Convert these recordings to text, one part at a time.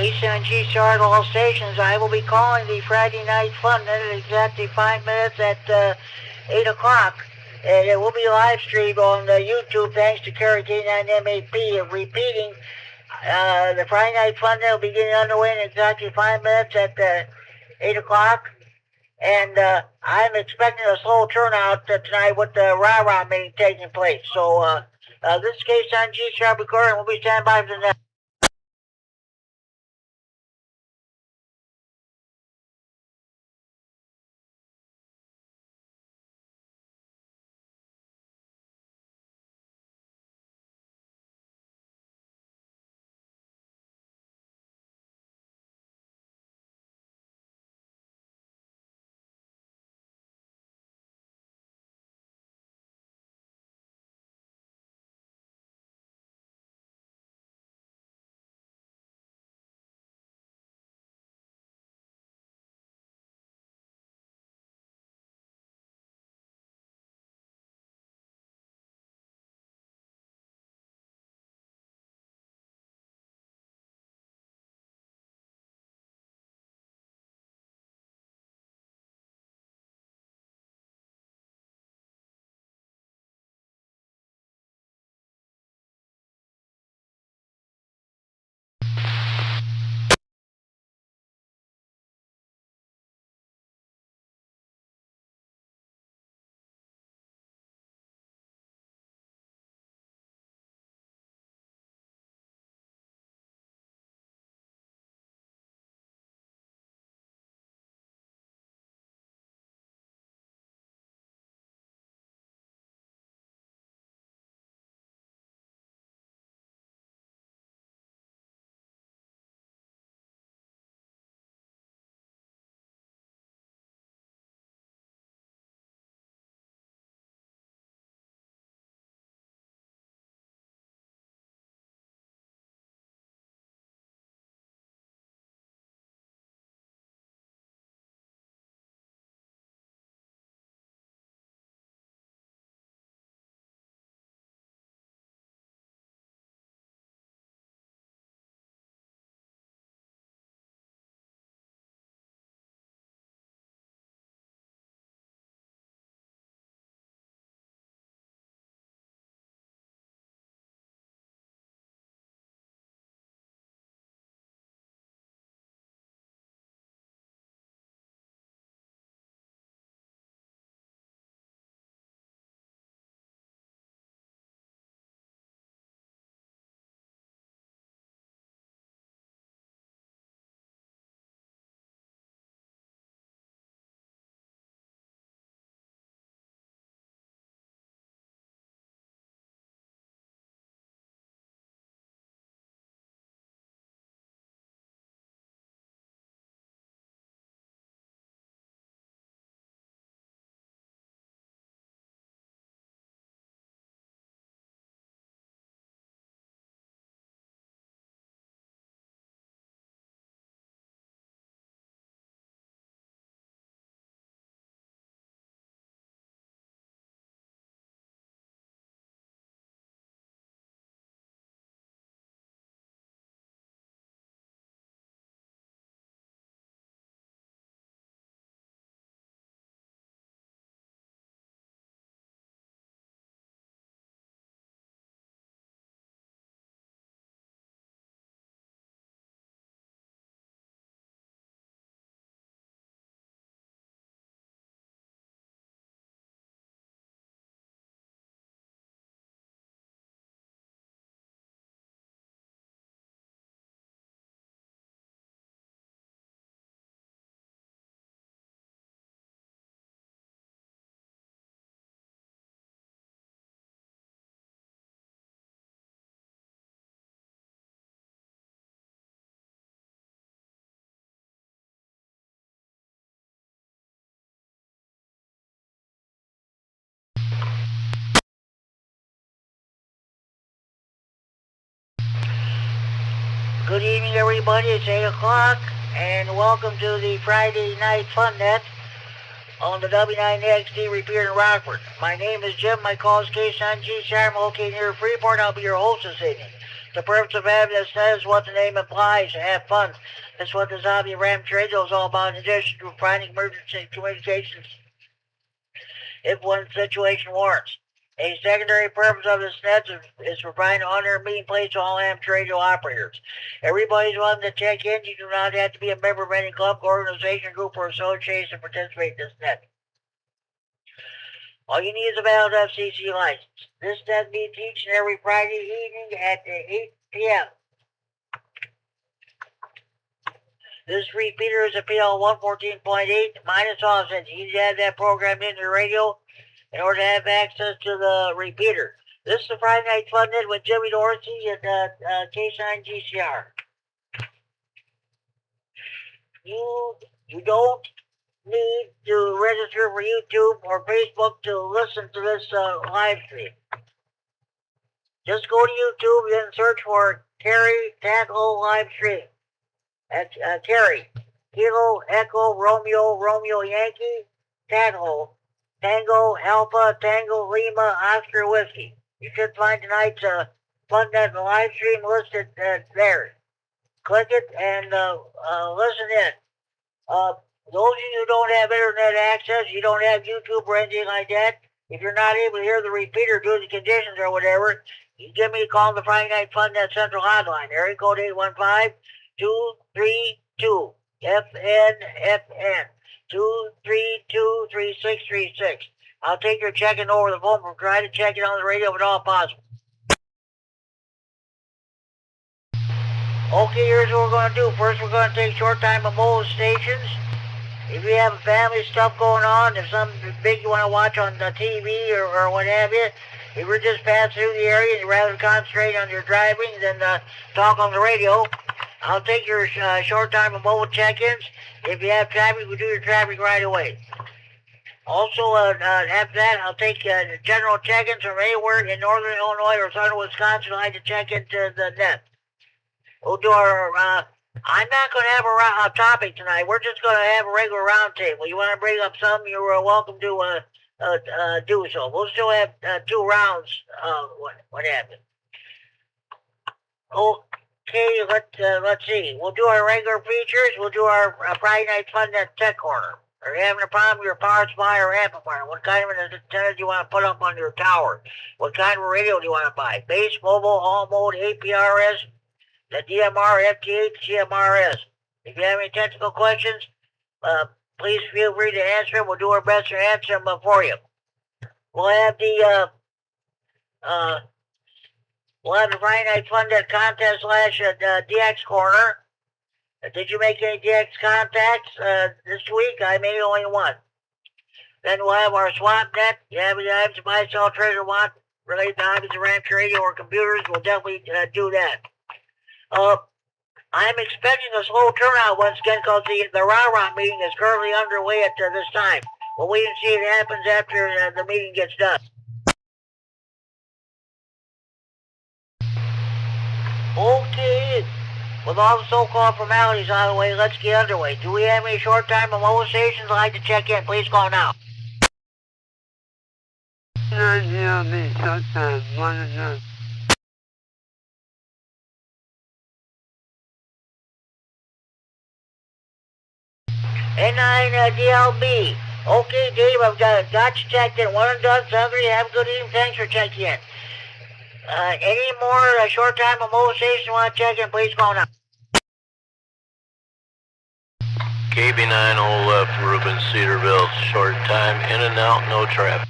KCNG Chart all stations. I will be calling the Friday Night Fun at exactly 5 minutes at 8 o'clock. And it will be live streamed on YouTube thanks to Kerry Tatlow. Repeating, the Friday Night Fun will be getting underway in exactly 5 minutes at 8 o'clock. And I'm expecting a slow turnout tonight with the rah-rah meeting taking place. So this is KCNG Chart recording. We'll be standing by for the next. Good evening, everybody. It's 8 o'clock, and welcome to the Friday Night Fun Net on the W9XD repeater in Rockford. My name is Jim. My call is KCNG. I'm located here in Freeport. I'll be your host this evening. The purpose of having this net is what the name implies, to have fun. That's what the Zombie Ranch Radio is all about, in addition to providing emergency communications if one situation warrants. A secondary purpose of this net is to provide an honor meeting place to all amateur radio operators. Everybody's welcome to check in. You do not have to be a member of any club, organization, group, or association to participate in this net. All you need is a valid FCC license. This net meets each and every Friday evening at 8 p.m. This repeater is a PL 114.8 minus offset. You need to have that programmed into your radio in order to have access to the repeater. This is the Friday Night Fun Net with Jimmy Dorsey and K9 GCR. You don't need to register for YouTube or Facebook to listen to this live stream. Just go to YouTube and search for Kerry Tatlow live stream. That's Kerry, Kilo, Echo, Romeo, Romeo Yankee, Tatlow, Tango, Alpha, Tango, Lima, Oscar, Whiskey. You should find tonight's Fun Net live stream listed there. Click it and listen in. Those of you who don't have internet access, you don't have YouTube or anything like that, if you're not able to hear the repeater due to conditions or whatever, you give me a call on the Friday Night Fun Net Central Hotline. Area code 815-232-FN-FN. 232-3636. I'll take your check-in over the phone and try to check it on the radio if at all possible. Okay, here's what we're going to do. First, we're going to take short time of mobile stations. If you have family stuff going on, if something big you want to watch on the TV or what have you, if you're just passing through the area and you'd rather concentrate on your driving than talk on the radio, I'll take your short time of mobile check-ins. If you have traffic, we'll do your traffic right away. Also, after that, I'll take general check-ins from anywhere in northern Illinois or southern Wisconsin. I'd like to check into the net. We'll do our, I'm not going to have a topic tonight. We're just going to have a regular round table. You want to bring up something, you're welcome to do so. We'll still have 2 rounds, what happened. Okay, let's see. We'll do our regular features. We'll do our Friday Night Fun Net Tech Corner. Are you having a problem with your power supply or amplifier? What kind of an antenna do you want to put up on your tower? What kind of a radio do you want to buy? Base, mobile, all mode, APRS, the DMR, FT8, CMRS. If you have any technical questions, please feel free to answer them. We'll do our best to answer them for you. We'll have the Friday Night Fun Net contest / DX Corner. Did you make any DX contacts this week? I made only one. Then we'll have our swap net. You have any items to buy, sell, trade, or want related to hobbies of ranch radio or computers? We'll definitely do that. I'm expecting a slow turnout once again because the Rah-Rah meeting is currently underway at this time. We'll wait and see what happens after the meeting gets done. Okay, with all the so-called formalities out of the way, let's get underway. Do we have any short time of mobile stations I'd like to check in? Please call now. N9 DLB. Okay, Dave, I've got you checked in. One and done. Somebody have a good evening. Thanks for checking in. Any more short time of mobile stations you want to check in? Please call now. KB9 all left, Ruben Cedarville, short time, in and out, no traffic.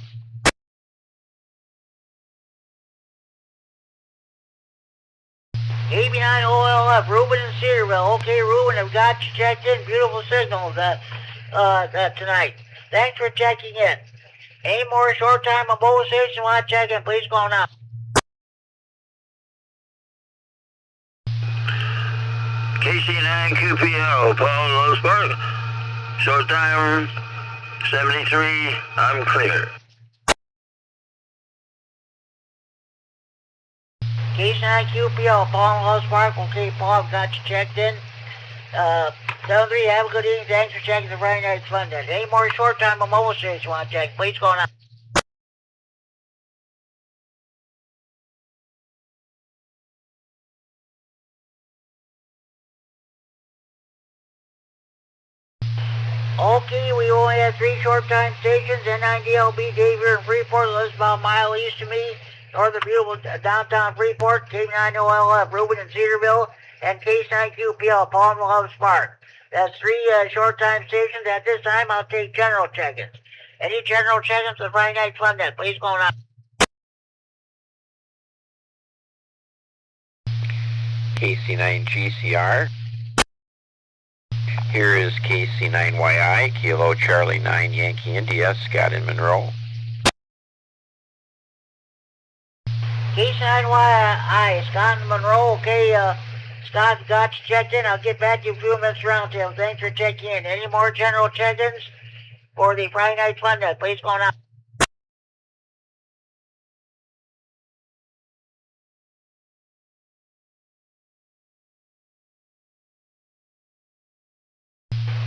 KB9 OLF, Ruben and Cedarville. Okay, Ruben, I've got you checked in. Beautiful signals tonight. Thanks for checking in. Any more short time of mobile stations you want to check in? Please call now. KC9 QPL, Paul Lowsburg. Short time 73, I'm clear. KC9 QPL, Paul and Lowe's Park. Okay, Paul, I've got you checked in. 73, have a good evening. Thanks for checking the Friday Night Fun Net. Any more short time of mobile stations you want to check? Please call now. Okay, we only have 3 short time stations, N9DLB, Xavier, and Freeport, lives about a mile east of me. Northern Beautiful, downtown Freeport, K9OLF, Reuben and Cedarville, and K9QPL, Palm Love Spark. That's 3 short time stations. At this time, I'll take general check-ins. Any general check-ins for Friday Night Fun Net, please go on. KC9GCR. Here is KC9YI, Kilo Charlie 9 Yankee India, Scott in Monroe. KC9YI, Scott in Monroe. Okay, Scott got you checked in. I'll get back to you in a few minutes roundtable. Thanks for checking in. Any more general check-ins for the Friday Night Fun Net, please go on.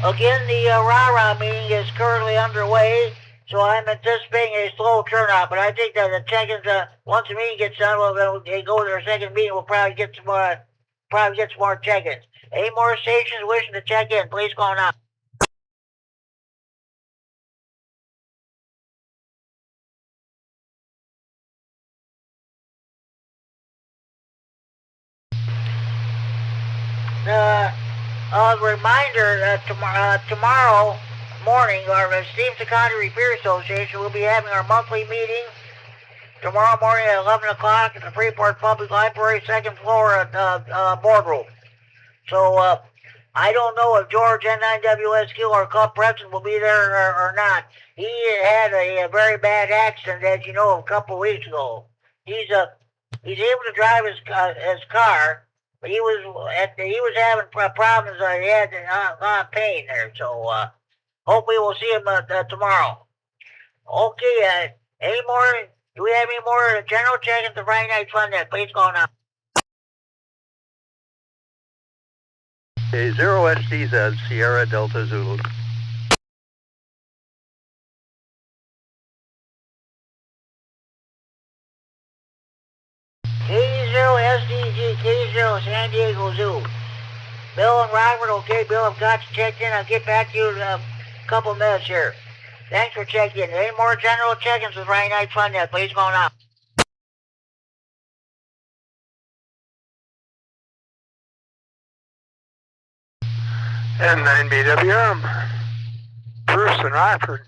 Again, the rah-rah meeting is currently underway, so I'm anticipating a slow turnout. But I think that the check-ins, once the meeting gets done, well, they go to their second meeting. We'll probably get some more check-ins. Any more stations wishing to check in, please go on out. Reminder, tomorrow morning, our Stevenson County Repair Association will be having our monthly meeting tomorrow morning at 11 o'clock at the Freeport Public Library, second floor boardroom. So I don't know if George N9WSQ or Club Preston will be there or not. He had a very bad accident, as you know, a couple of weeks ago. He's able to drive his car. He was having problems. He had a lot of pain there, so hopefully we'll see him tomorrow. Okay, any more? Do we have any more general check-ins the Friday Night Fun Net? Please go on. Okay, 0STZ, Sierra Delta Zulu. K0SDG, K0 San Diego Zoo. Bill and Robert, okay, Bill, I've got you checked in. I'll get back to you in a couple minutes here. Thanks for checking in. Any more general check-ins with Friday Night Fun Net? Please go on. N9BWM, Bruce and Rockford.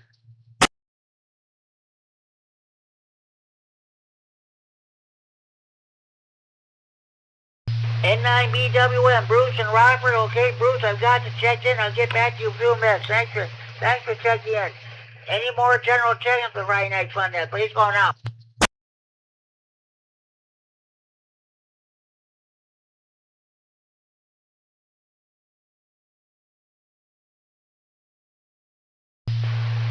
N9BWM, Bruce and Rockford. Okay, Bruce, I've got you checked in. I'll get back to you in a few minutes. Thanks for checking in. Any more general check-ins for Friday Night Fun Net? Please go now.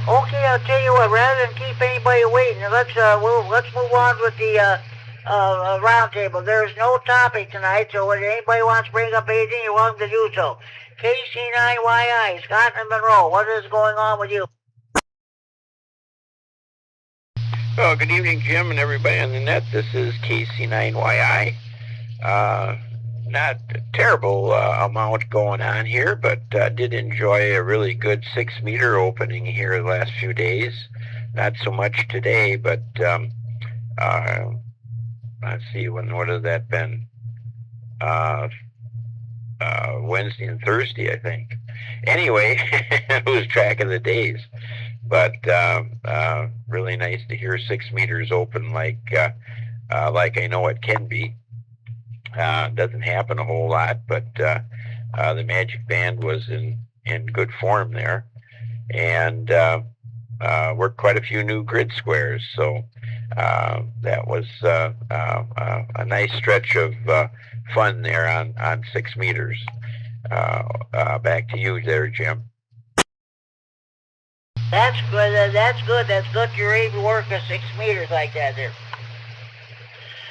Okay, I'll tell you what. Rather than keep anybody waiting, let's move on with the roundtable. There's no topic tonight, so if anybody wants to bring up anything, you're welcome to do so. KC9YI, Scott and Monroe, what is going on with you? Well, good evening, Jim, and everybody on the net. This is KC9YI. Not a terrible amount going on here, but did enjoy a really good 6-meter opening here the last few days. Not so much today, but let's see, what has that been? Wednesday and Thursday, I think. Anyway, lose track of the days. But really nice to hear 6 meters open like I know it can be. Doesn't happen a whole lot, but the Magic Band was in good form there, and worked quite a few new grid squares. So that was a nice stretch of fun there on 6 meters. Back to you there, Jim. That's good. That's good. That's good. You're able to work at 6 meters like that there.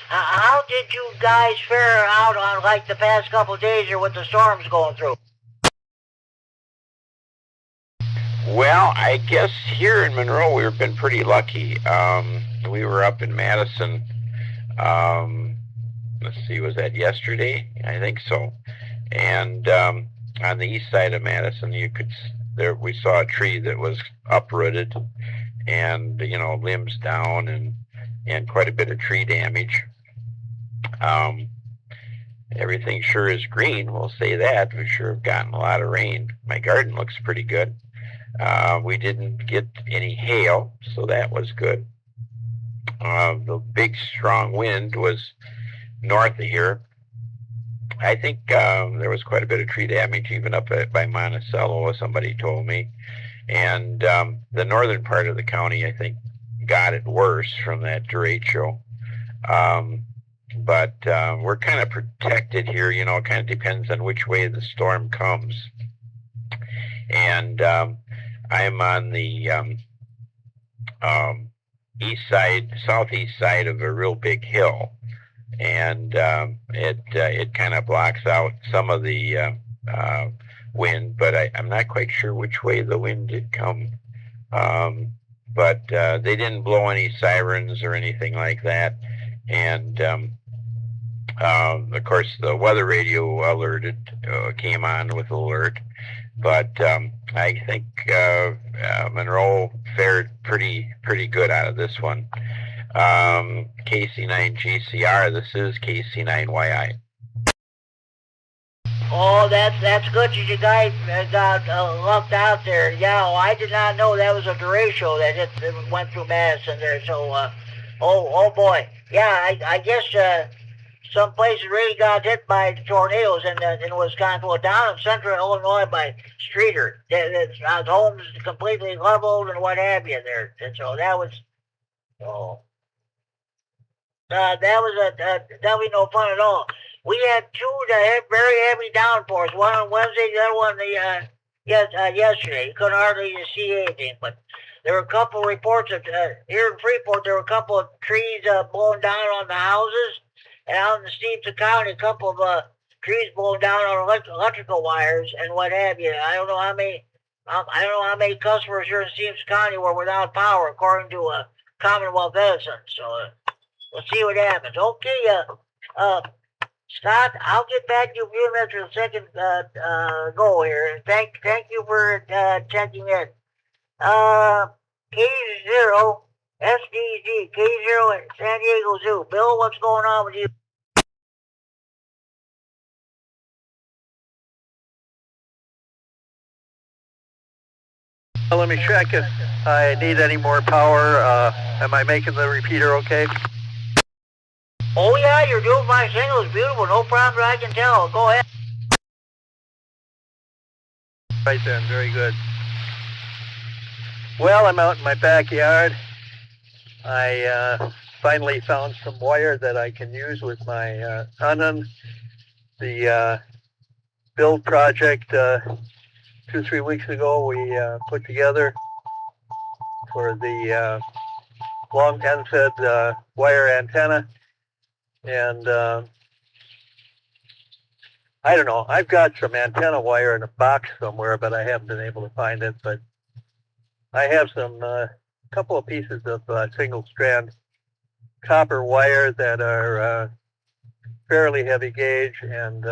How did you guys fare out on like the past couple of days here with the storms going through? Well, I guess here in Monroe we've been pretty lucky. We were up in Madison. Let's see, was that yesterday? I think so. And on the east side of Madison, you could there we saw a tree that was uprooted, and limbs down, and quite a bit of tree damage. Everything sure is green, we'll say that. We sure have gotten a lot of rain. My garden looks pretty good. We didn't get any hail, so that was good. The big strong wind was north of here. I think there was quite a bit of tree damage even up by Monticello, somebody told me. And the northern part of the county, I think, got it worse from that derecho. But we're kind of protected here. It kind of depends on which way the storm comes. And I'm on the east side, southeast side of a real big hill, and it kind of blocks out some of the wind, but I'm not quite sure which way the wind did come. But they didn't blow any sirens or anything like that, and of course the weather radio alerted came on with alert. But I think Monroe fared pretty good out of this one. KC9GCR, this is KC9YI. Oh, that's good that you guys got lucked out there. Yeah, well, I did not know that was a derecho that went through Madison there. So, oh boy. Yeah, I guess some places really got hit by tornadoes in Wisconsin. Well, down in central Illinois by Streeter, the homes completely leveled and what have you there. And so that was, that was no fun at all. We had two very heavy downpours. One on Wednesday, the other one yesterday. You couldn't hardly see anything. But there were a couple of reports of here in Freeport. There were a couple of trees blown down on the houses. And out in the Stevenson County, a couple of trees blown down on electrical wires and what have you. I don't know how many customers here in Stevenson County were without power, according to Commonwealth Edison. So we'll see what happens. Okay, Scott, I'll get back to you a few minutes for the second goal here. And thank you for checking in. K0 SDG, K0 at San Diego Zoo. Bill, what's going on with you? Well, let me check if I need any more power. Am I making the repeater okay? Oh yeah, you're doing my signal. It's beautiful. No problem I can tell. Go ahead. Right then, very good. Well, I'm out in my backyard. I finally found some wire that I can use with my Anand. The build project 2-3 weeks ago we put together for the long end-fed wire antenna. And I don't know, I've got some antenna wire in a box somewhere, but I haven't been able to find it. But I have some couple of pieces of single strand copper wire that are fairly heavy gauge, and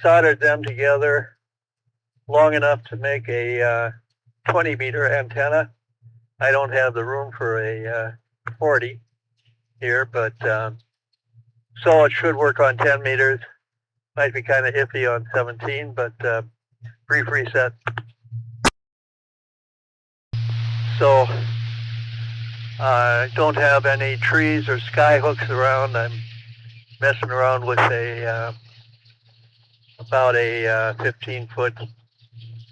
soldered them together long enough to make a 20 meter antenna. I don't have the room for a 40 here, but so it should work on 10 meters. Might be kind of iffy on 17, but brief reset. So I don't have any trees or sky hooks around. I'm messing around with a about a 15-foot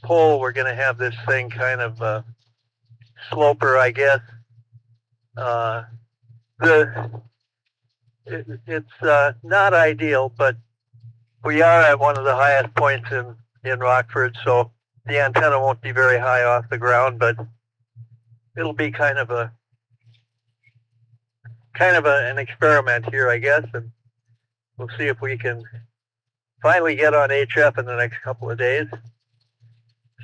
pole. We're going to have this thing kind of sloper, I guess. It's not ideal, but we are at one of the highest points in Rockford, so the antenna won't be very high off the ground, but it'll be kind of an experiment here, I guess, and we'll see if we can finally get on HF in the next couple of days.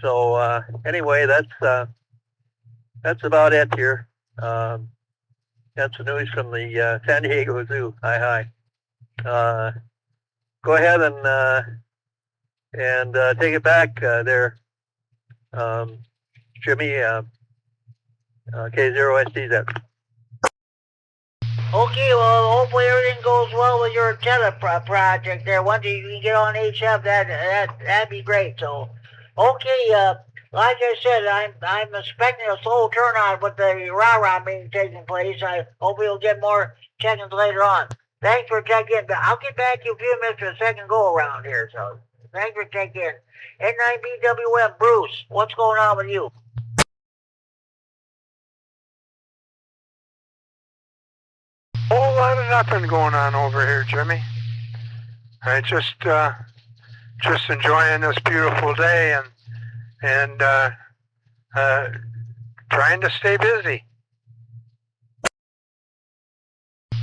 So anyway, that's about it here. That's the news from the San Diego Zoo. Hi. Go ahead and take it back there, Jimmy, K0SDZ. Okay, well, hopefully everything goes well with your project there. Once you can get on HF, that'd be great. So, okay, like I said, I'm expecting a slow turnout with the rah-rah meeting taking place. I hope we'll get more check-ins later on. Thanks for checking in. I'll get back to you a few minutes for the second go-around here. So, thanks for checking in. N9BWM, Bruce, what's going on with you? Whole lot of nothing going on over here, Jimmy. I just enjoying this beautiful day and trying to stay busy.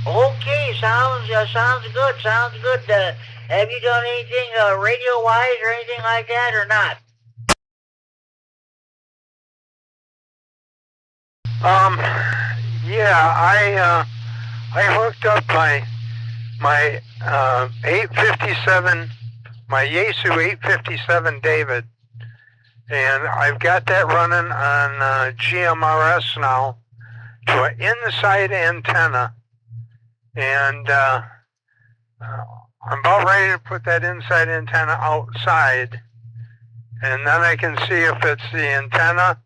Okay, sounds good. Sounds good. Have you done anything radio-wise or anything like that, or not? Yeah, I hooked up my 857, my Yaesu 857 David, and I've got that running on GMRS now to an inside antenna, and I'm about ready to put that inside antenna outside, and then I can see if it's the antenna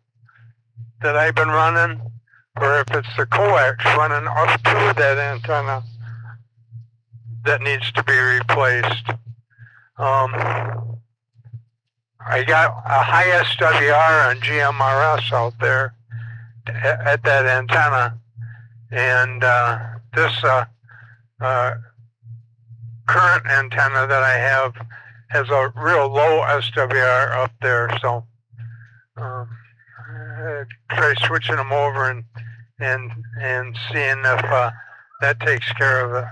that I've been running or if it's the coax running up to that antenna that needs to be replaced. I got a high SWR on GMRS out there at that antenna, and this current antenna that I have has a real low SWR up there, so try switching them over and seeing if that takes care of it.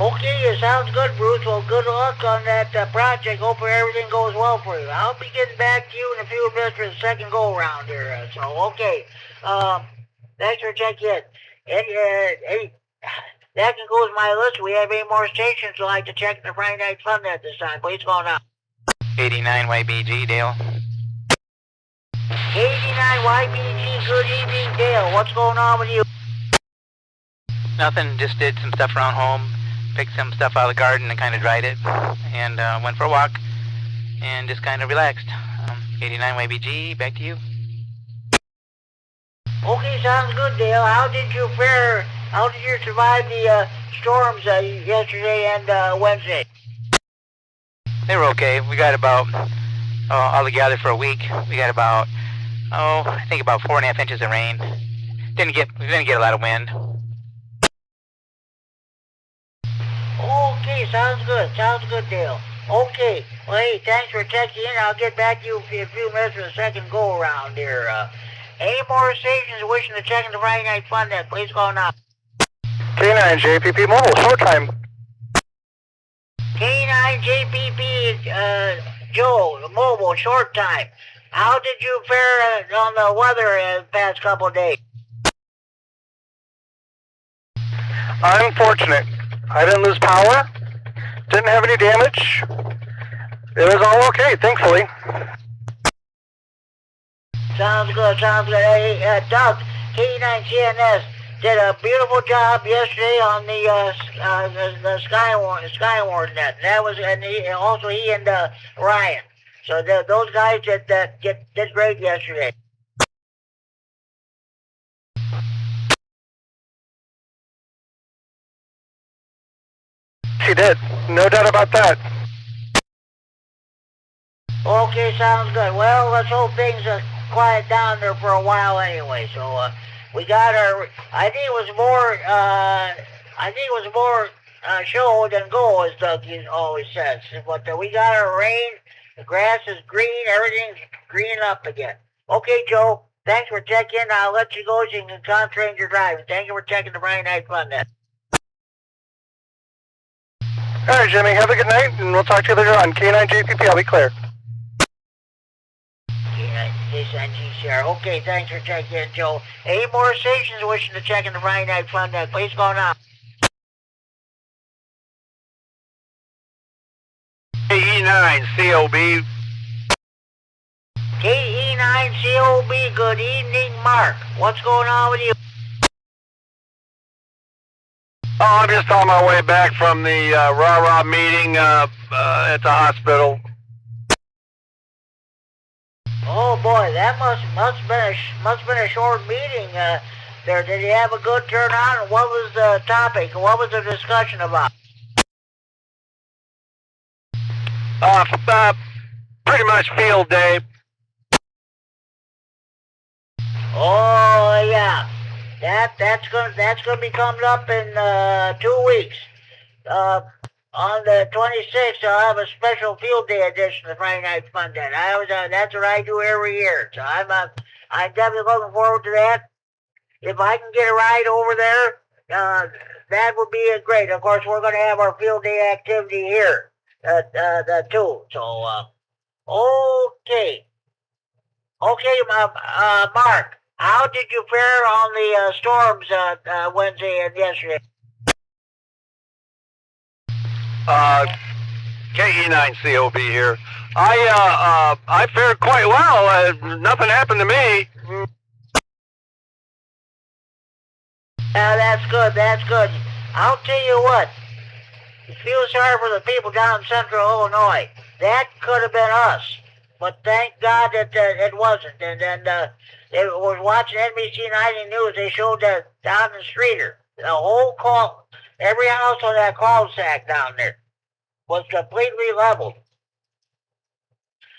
Okay, it sounds good, Bruce. Well, good luck on that project. Hope everything goes well for you. I'll be getting back to you in a few minutes for the second go-around here. So, okay. Thanks for checking in. Hey, that concludes my list. We have 8 more stations I'd like to check the Friday Night Fun at this time. Please go on. 89 YBG, Dale. 89 YBG, good evening, Dale. What's going on with you? Nothing, just did some stuff around home, picked some stuff out of the garden and kind of dried it, and went for a walk, and just kind of relaxed. 89 YBG, back to you. Okay, sounds good, Dale. How did you fare? How did you survive the storms yesterday and Wednesday? They were okay. We got about, altogether for a week, we got about, I think about 4.5 inches of rain. We didn't get a lot of wind. Okay, sounds good, Dale. Okay, well, hey, thanks for checking in. I'll get back to you in a few minutes for the second go-around here. Any more stations wishing to check in the Friday Night Fun then, please go now. K9 JPP Mobile, short time. K9 JPP, Joe, mobile, short time. How did you fare on the weather the past couple of days? I'm fortunate. I didn't lose power, didn't have any damage. It was all okay, thankfully. Sounds good. Hey, Doug, K9CNS did a beautiful job yesterday on the Skyward net. That was, and also he and Ryan. So those guys did great yesterday. She did, no doubt about that. Okay, sounds good. Well, let's hope things quiet down there for a while anyway. So we got our. I think it was more show than go, as Doug always says. But we got our rain. The grass is green. Everything's green up again. Okay, Joe. Thanks for checking. I'll let you go so you can concentrate on your driving. Thank you for checking the Friday Night Fun then. All right, Jimmy, have a good night, and we'll talk to you later on. K9 JPP, I'll be clear. Okay, thanks for checking in, Joe. Any more stations wishing to check in the Friday Night Fun then, please go now. Hey, KE9 COB. KE9COB, good evening, Mark. What's going on with you? Oh, I'm just on my way back from the rah-rah meeting at the hospital. Oh boy, that must been a short meeting. There, did you have a good turnout? And what was the topic? What was the discussion about? Pretty much field day. Oh yeah, that's gonna be coming up in 2 weeks. On the 26th, I'll have a special field day edition of Friday Night Fun Day. That's what I do every year. So I'm definitely looking forward to that. If I can get a ride over there, that would be great. Of course, we're going to have our field day activity here, too. So, okay. Okay, Mark, how did you fare on the storms Wednesday and yesterday? KE9 COB here. I fared quite well. Nothing happened to me. That's good. That's good. I'll tell you what. You feel sorry for the people down in central Illinois. That could have been us. But thank God that it wasn't. And they was watching NBC 90 News. They showed that down in Streeter. The whole every house on that cul-de-sac down there was completely leveled.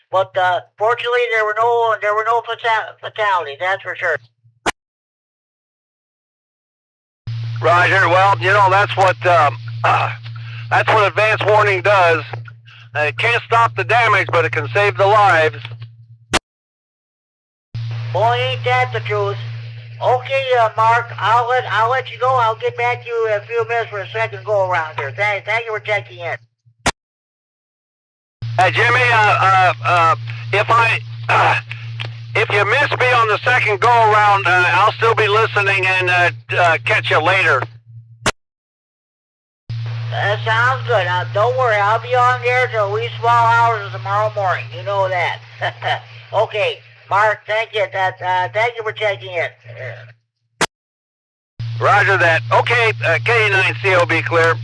But fortunately, there were no fatalities. That's for sure. Roger. Well, you know that's what advance warning does. It can't stop the damage, but it can save the lives. Boy, ain't that the truth. Okay, Mark, I'll let you go. I'll get back to you in a few minutes for a second go around here. Thank you for checking in. Hey, Jimmy, if you miss me on the second go around, I'll still be listening and catch you later. That sounds good. Don't worry, I'll be on there till wee small hours of tomorrow morning. You know that. Okay, Mark, thank you. Thank you for checking in. Roger that. Okay, K9 COB clear.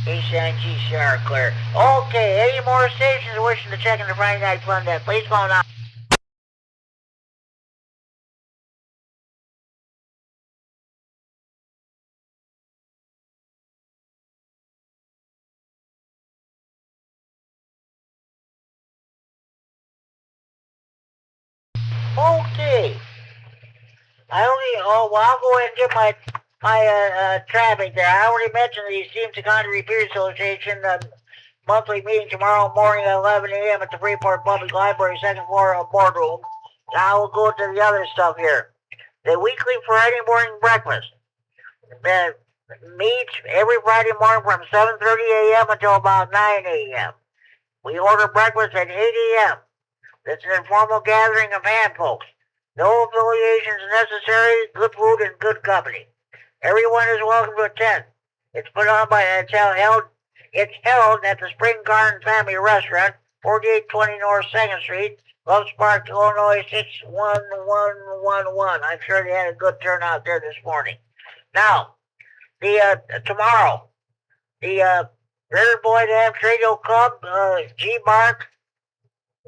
HNG Share clear. Okay, any more stations wishing to check in the Friday Night Fun Day, please call now. Okay. I'll go ahead and get my traffic there. I already mentioned the Esteemed Secondary Repair Association monthly meeting tomorrow morning at 11 a.m. at the Freeport Public Library, second floor boardroom. Now we'll go to the other stuff here. The weekly Friday morning breakfast meets every Friday morning from 7:30 a.m. until about 9 a.m. We order breakfast at 8 a.m. It's an informal gathering of handfolks. No affiliations necessary, good food and good company. Everyone is welcome to attend. It's put on by, it's held at the Spring Garden Family Restaurant, 4820 North 2nd Street, Love Sparks, Illinois 61111. I'm sure they had a good turnout there this morning. Now, tomorrow, the River Boy Dam Radio Club, G-Mark,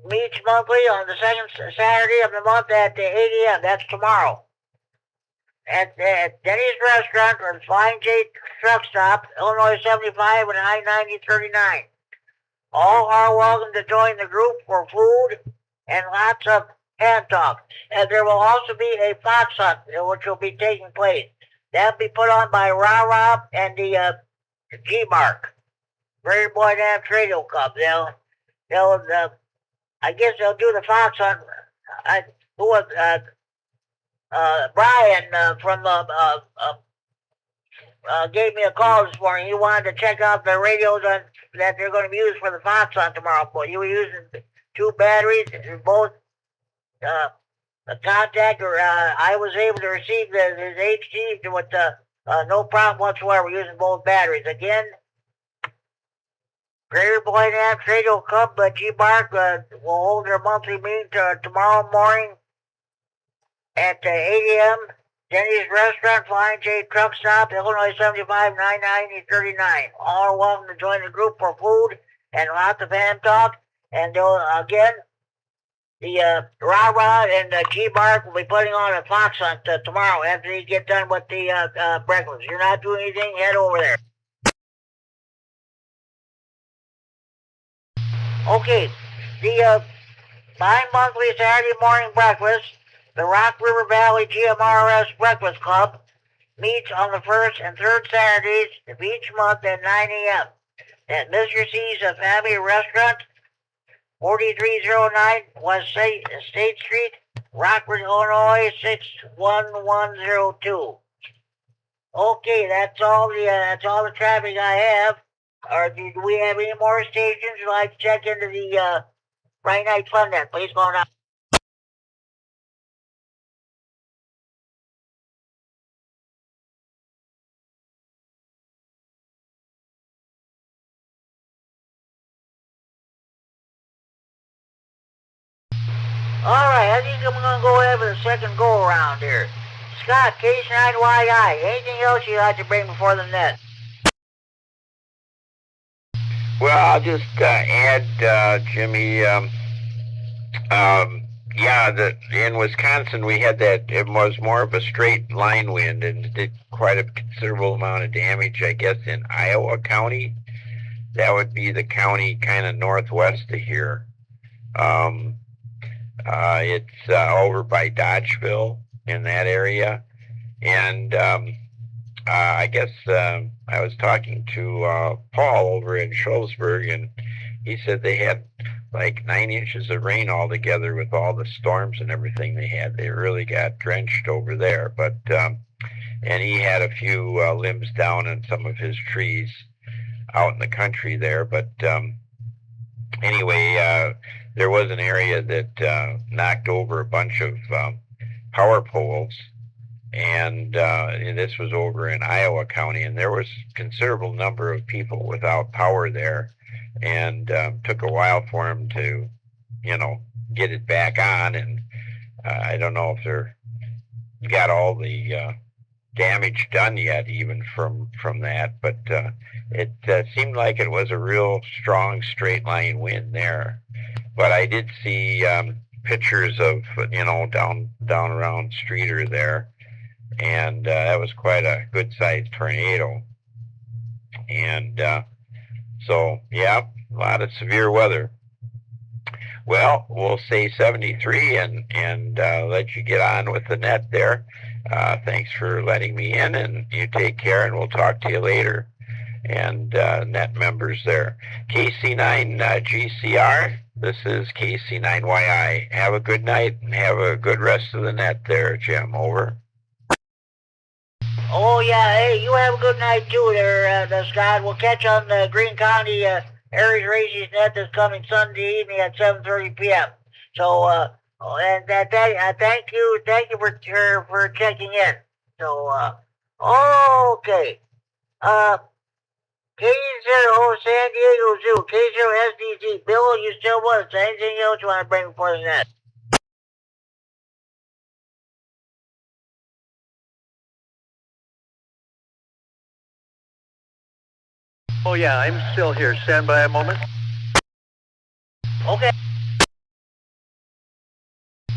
meets monthly on the second Saturday of the month at 8 a.m. That's tomorrow. At Denny's Restaurant or Flying J Truck Stop, Illinois 75 and I-90-39. All are welcome to join the group for food and lots of hand talk. And there will also be a fox hunt which will be taking place. That'll be put on by Rob and the G-Mark. Prairie Boy Dam Radio Club. I guess they'll do the fox hunt. Brian from gave me a call this morning. He wanted to check out the radios that they're going to use for the fox hunt tomorrow. But you were using 2 batteries, both the contact, or I was able to receive his HD with no problem whatsoever using both batteries. Again, Greater Blaine Radio Club, G-Bark, will hold their monthly meeting tomorrow morning at 8 a.m. Denny's Restaurant, Flying J Truck Stop, Illinois 75 99039. All are welcome to join the group for food and lots of ham talk. And again, the Rah-Rah and G-Bark will be putting on a fox hunt tomorrow after you get done with the breakfast. You're not doing anything, head over there. Okay, the bi-monthly Saturday morning breakfast, the Rock River Valley GMRS Breakfast Club, meets on the first and third Saturdays of each month at 9 a.m. at Mr. C's Family Restaurant, 4309 West State Street, Rockford, Illinois 61102. Okay, that's all the traffic I have. Or do we have any more stations you'd like to check into the Friday Night Fun net? Please go on. Alright, I think I'm going to go ahead with the second go around here. Scott, K9YI, anything else you'd like to bring before the net? Well, I'll just add, Jimmy, in Wisconsin we had that, it was more of a straight line wind and it did quite a considerable amount of damage, I guess, in Iowa County. That would be the county kind of northwest of here. It's over by Dodgeville in that area. And I guess I was talking to Paul over in Shullsburg, and he said they had like 9 inches of rain altogether with all the storms and everything they had. They really got drenched over there. But and he had a few limbs down on some of his trees out in the country there. But anyway, there was an area that knocked over a bunch of power poles. And this was over in Iowa County, and there was a considerable number of people without power there, and took a while for them to, get it back on. And I don't know if they're got all the damage done yet, even from that. But it seemed like it was a real strong straight line wind there. But I did see pictures of down around Streeter there. And that was quite a good-sized tornado. And so, yeah, a lot of severe weather. Well, we'll say 73 and let you get on with the net there. Thanks for letting me in, and you take care, and we'll talk to you later. And net members there. KC9GCR, this is KC9YI. Have a good night, and have a good rest of the net there, Jim. Over. Oh, yeah, hey, you have a good night, too, there, Scott. We'll catch you on the Greene County Aries Races net this coming Sunday evening at 7:30 p.m. So, and thank you for checking in. So, okay. K0 San Diego Zoo, K0 SDG. Bill, you still with us? Anything else you want to bring before the net? Oh yeah, I'm still here. Stand by a moment. Okay.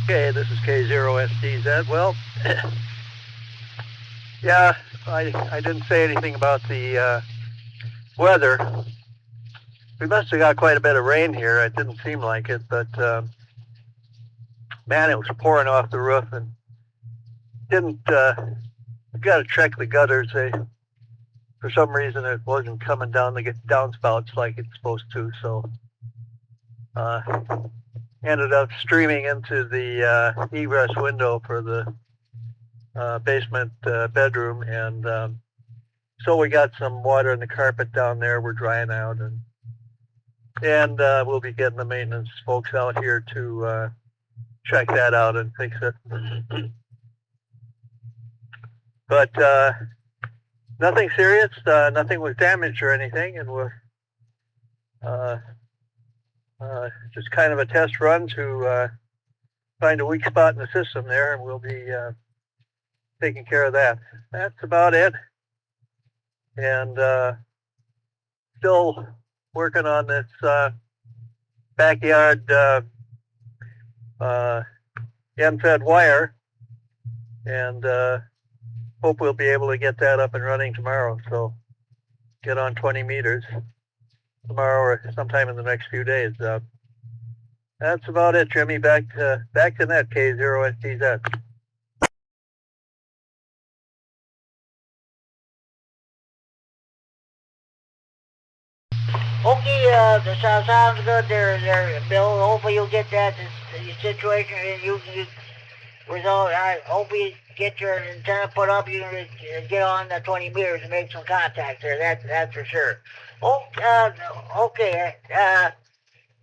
Okay, this is K0SDZ. Well, yeah, I didn't say anything about the weather. We must have got quite a bit of rain here. It didn't seem like it, but man, it was pouring off the roof and didn't. We got to check the gutters. For some reason, it wasn't coming down the downspouts like it's supposed to, so ended up streaming into the egress window for the basement bedroom, and so we got some water in the carpet down there. We're drying out, and we'll be getting the maintenance folks out here to check that out and fix it. But nothing serious, nothing was damaged or anything, and just kind of a test run to find a weak spot in the system there, and we'll be taking care of that. That's about it. And still working on this backyard end-fed wire, and hope we'll be able to get that up and running tomorrow. So get on 20 meters tomorrow or sometime in the next few days. That's about it, Jimmy. Back to net, K0STZ. Okay, that sounds good there, Bill. Hopefully you'll get that situation and you result. I hope you get your antenna put up. You can get on the 20 meters and make some contact there. That's for sure. Okay.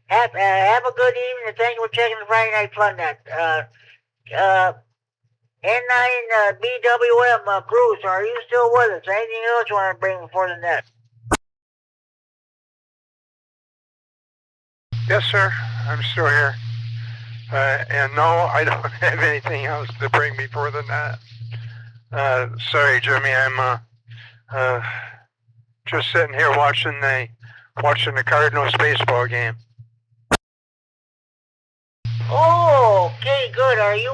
Have a good evening and thank you for checking the Friday Night Fun Net. N9 BWM Bruce, are you still with us? Anything else you want to bring before the net? Yes, sir. I'm still here. And no, I don't have anything else to bring me further than that. Sorry, Jimmy. I'm just sitting here watching the Cardinals baseball game. Oh, okay, good. Are you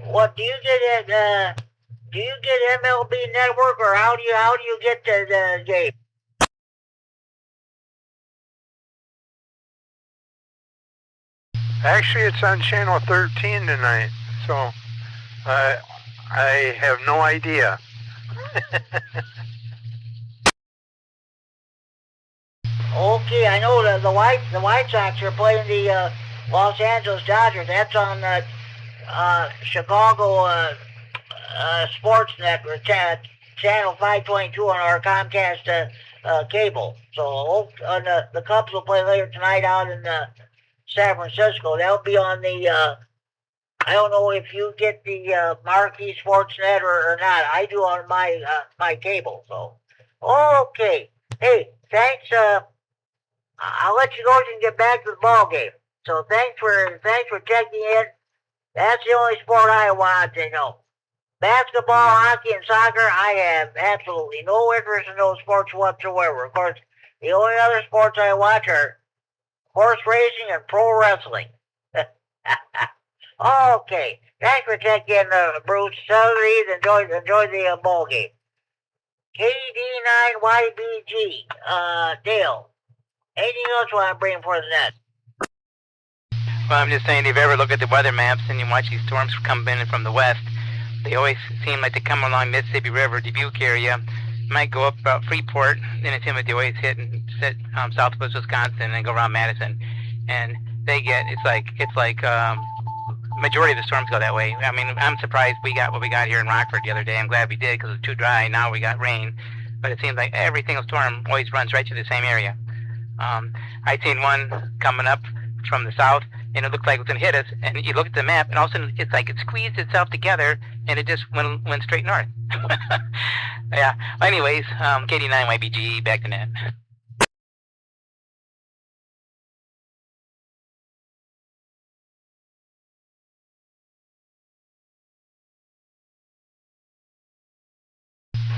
what do you get at do you get MLB Network or how do you get the game? Actually, it's on channel 13 tonight, so I have no idea. Okay, I know the White Sox are playing the Los Angeles Dodgers. That's on Chicago Sportsnet or channel 522 on our Comcast cable. So the Cubs will play later tonight out in San Francisco. They'll be on the I don't know if you get the Marquee Sportsnet or not. I do on my my cable. So okay. Hey, thanks. I'll let you go so you can get back to the ball game. So thanks for checking in. That's the only sport I want to know. Basketball, hockey, and soccer, I have absolutely no interest in those sports whatsoever. Of course, the only other sports I watch are horse racing and pro wrestling. Okay, thanks for checking in, Bruce. Celery, enjoy the ball game. KD9YBG, Dale. Anything else you want to bring for the net? Well, I'm just saying, if you ever look at the weather maps and you watch these storms come in from the west, they always seem like they come along Mississippi River, Dubuque area, might go up about Freeport, then it seems like they always hit and sit southwest Wisconsin and go around Madison, and it's like majority of the storms go that way. I mean, I'm surprised we got what we got here in Rockford the other day. I'm glad we did because it was too dry. Now we got rain, but it seems like every single storm always runs right to the same area. I seen one coming up from the south, and it looked like it was going to hit us, and you look at the map, and all of a sudden it's like it squeezed itself together, and it just went straight north. Yeah. Anyways, KD9YBG, back to net.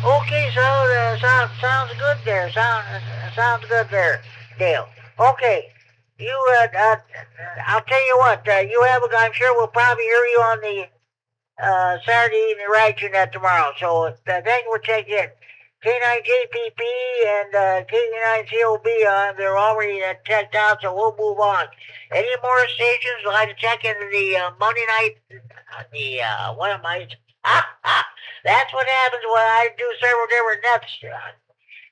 Okay, so sounds good there. Sounds good there, Dale. Okay, you I'll tell you what. You have I'm sure we'll probably hear you on the Saturday evening radio net tomorrow. So thank you for checking in. K9JPP and K9COB, they're already checked out, so we'll move on. Any more stations would like to check into the Monday night, what am I? That's what happens when I do several different nets.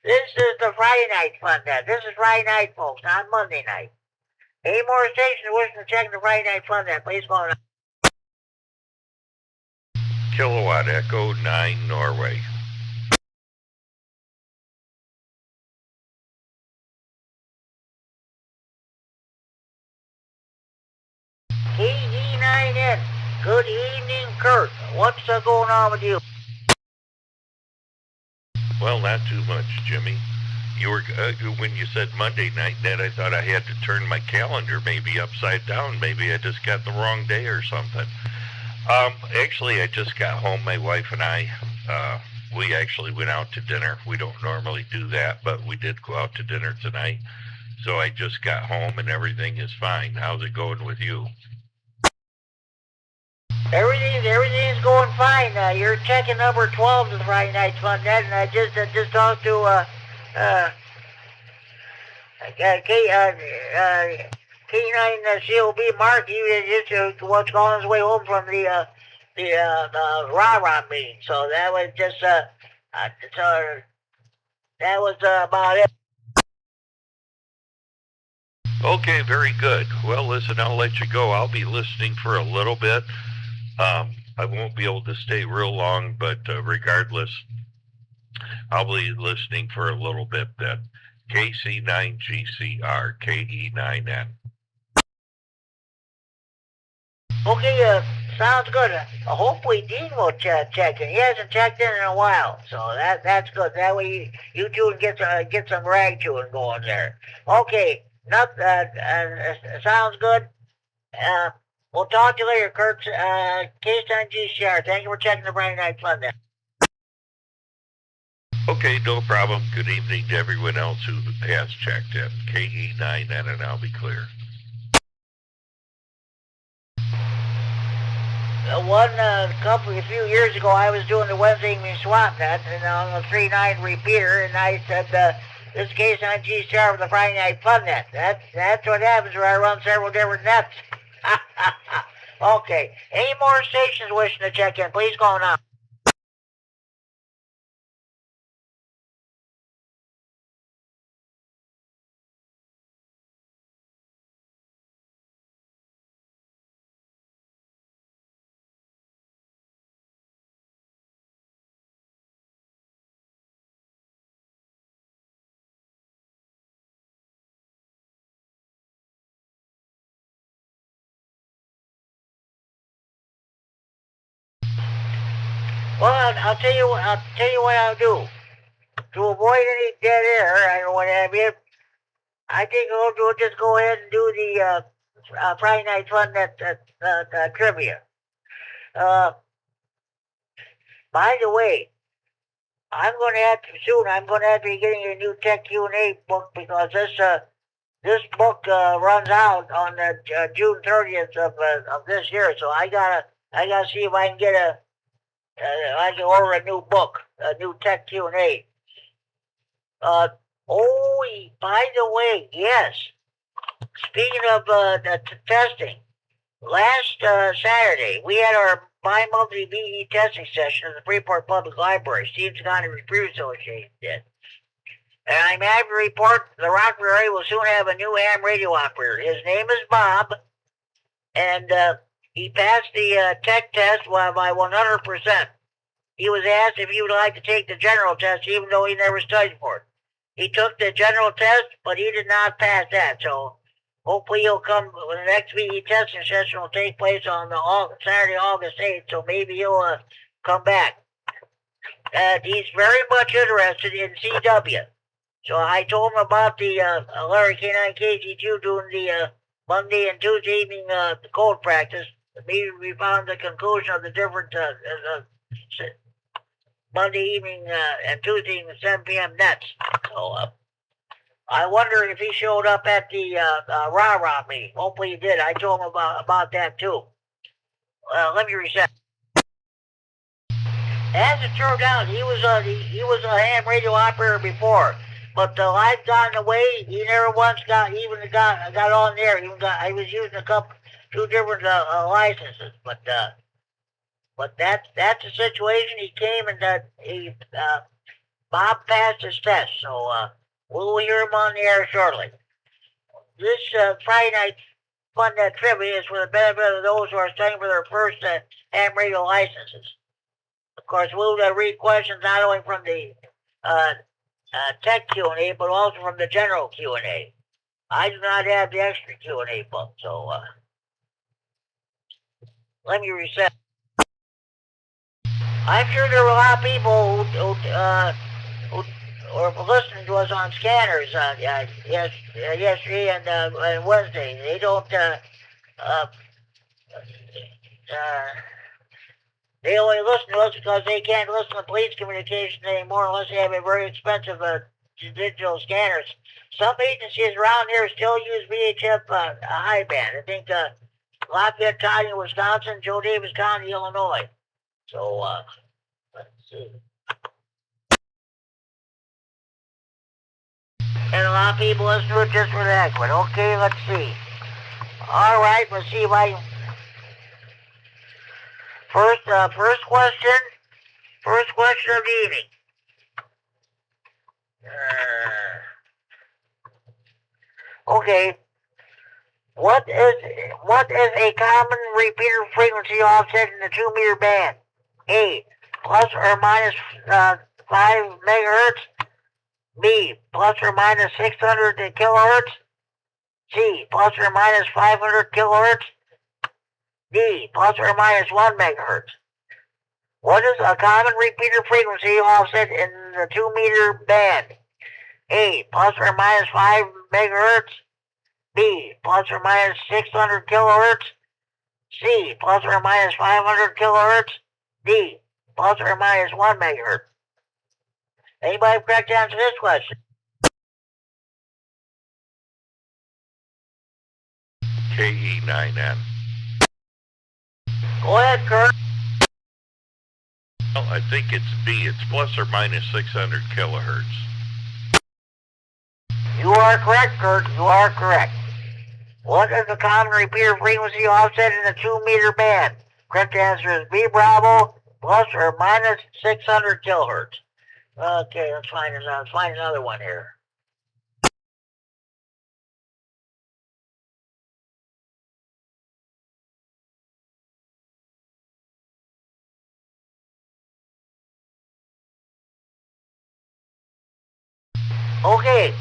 This is the Friday night fun net. This is Friday night, folks, not Monday night. Any more stations wishing to check the Friday night fun net, please call it. Kilowatt Echo 9 Norway. KD9N. Good evening, Kurt. What's going on with you? Well, not too much, Jimmy. You were when you said Monday night, Ned, I thought I had to turn my calendar maybe upside down. Maybe I just got the wrong day or something. Actually, I just got home. My wife and I, we actually went out to dinner. We don't normally do that, but we did go out to dinner tonight. So I just got home and everything is fine. How's it going with you? Everything's going fine. You're checking number 12 to the Friday Night Fun, Ned, and I just talked to K9 COB Mark. He was on his way home from the rah-rah meeting. So that was just that was about it. Okay, very good. Well, listen, I'll let you go. I'll be listening for a little bit. I won't be able to stay real long, but regardless, I'll be listening for a little bit then. KC9GCR, KE9N. Okay, sounds good. Hopefully Dean will check in. He hasn't checked in a while, so that's good. That way you two can get some rag chewing going there. Okay, sounds good. We'll talk to you later, Kurt. K9GCR. Thank you for checking the Friday Night Fun there. Okay, no problem. Good evening to everyone else who has checked in. KE9N, and I'll be clear. A few years ago, I was doing the Wednesday evening swap net, and on the 3-9 repeater, and I said, this is K9GCR with the Friday Night Fun net. That's what happens when I run several different nets. Okay. Any more stations wishing to check in, please call now. Well, I'll tell you what I'll do. To avoid any dead air or what have you, I think we'll just go ahead and do the Friday Night Fun trivia. By the way, I'm going to have to be getting a new Tech Q&A book because this book runs out on June 30th of this year. So I gotta see if I can get I can order a new book, a new Tech Q&A. By the way, yes. Speaking of testing, last Saturday we had our bi-monthly VE testing session at the Freeport Public Library. Stevens County Review Association did. And I'm happy to report the Rockford area will soon have a new ham radio operator. His name is Bob, and he passed the tech test by 100%. He was asked if he would like to take the general test, even though he never studied for it. He took the general test, but he did not pass that. So hopefully he'll come when the next VE testing session will take place on Saturday, August 8th. So maybe he'll come back. He's very much interested in CW. So I told him about the Larry K9KG2 doing the Monday and Tuesday evening code practice. Immediately we found the conclusion of the different Monday evening and Tuesday evening 7 p.m. nets. So I wonder if he showed up at the rah-rah meeting. Hopefully he did. I told him about that too. Let me reset. As it turned out, he was a ham radio operator before, but the light got in the way. He never once got on there. I was using two different licenses, but that's the situation. He came and Bob passed his test, so we'll hear him on the air shortly. This Friday Night Fun trivia is for the benefit of those who are studying for their first ham radio licenses. Of course, we'll read questions not only from the Tech Q&A, but also from the general Q&A. I do not have the extra Q&A book, so let me reset. I'm sure there were a lot of people or listening to us on scanners yesterday and Wednesday. They don't. They only listen to us because they can't listen to police communications anymore unless they have a very expensive digital scanners. Some agencies around here still use VHF high band. I think Lafayette County, Wisconsin, Joe Davis County, Illinois. So let's see. And a lot of people listen to it just for that. But okay, let's see. All right, let's see if I can. First question of the evening. Okay. What is a common repeater frequency offset in the 2-meter band? A, plus or minus 5 megahertz. B, plus or minus 600 kilohertz. C, plus or minus 500 kilohertz. D, plus or minus 1 megahertz. What is a common repeater frequency offset in the 2-meter band? A, plus or minus 5 megahertz. B, plus or minus 600 kilohertz. C, plus or minus 500 kilohertz. D, plus or minus 1 megahertz. Anybody correct answer this question? KE9N. Go ahead, Kurt. Well, I think it's B. It's plus or minus 600 kilohertz. You are correct, Kurt. You are correct. What is the common repeater frequency offset in the 2-meter band? Correct answer is B, Bravo, plus or minus 600 kilohertz. Okay, let's find another one here. Okay,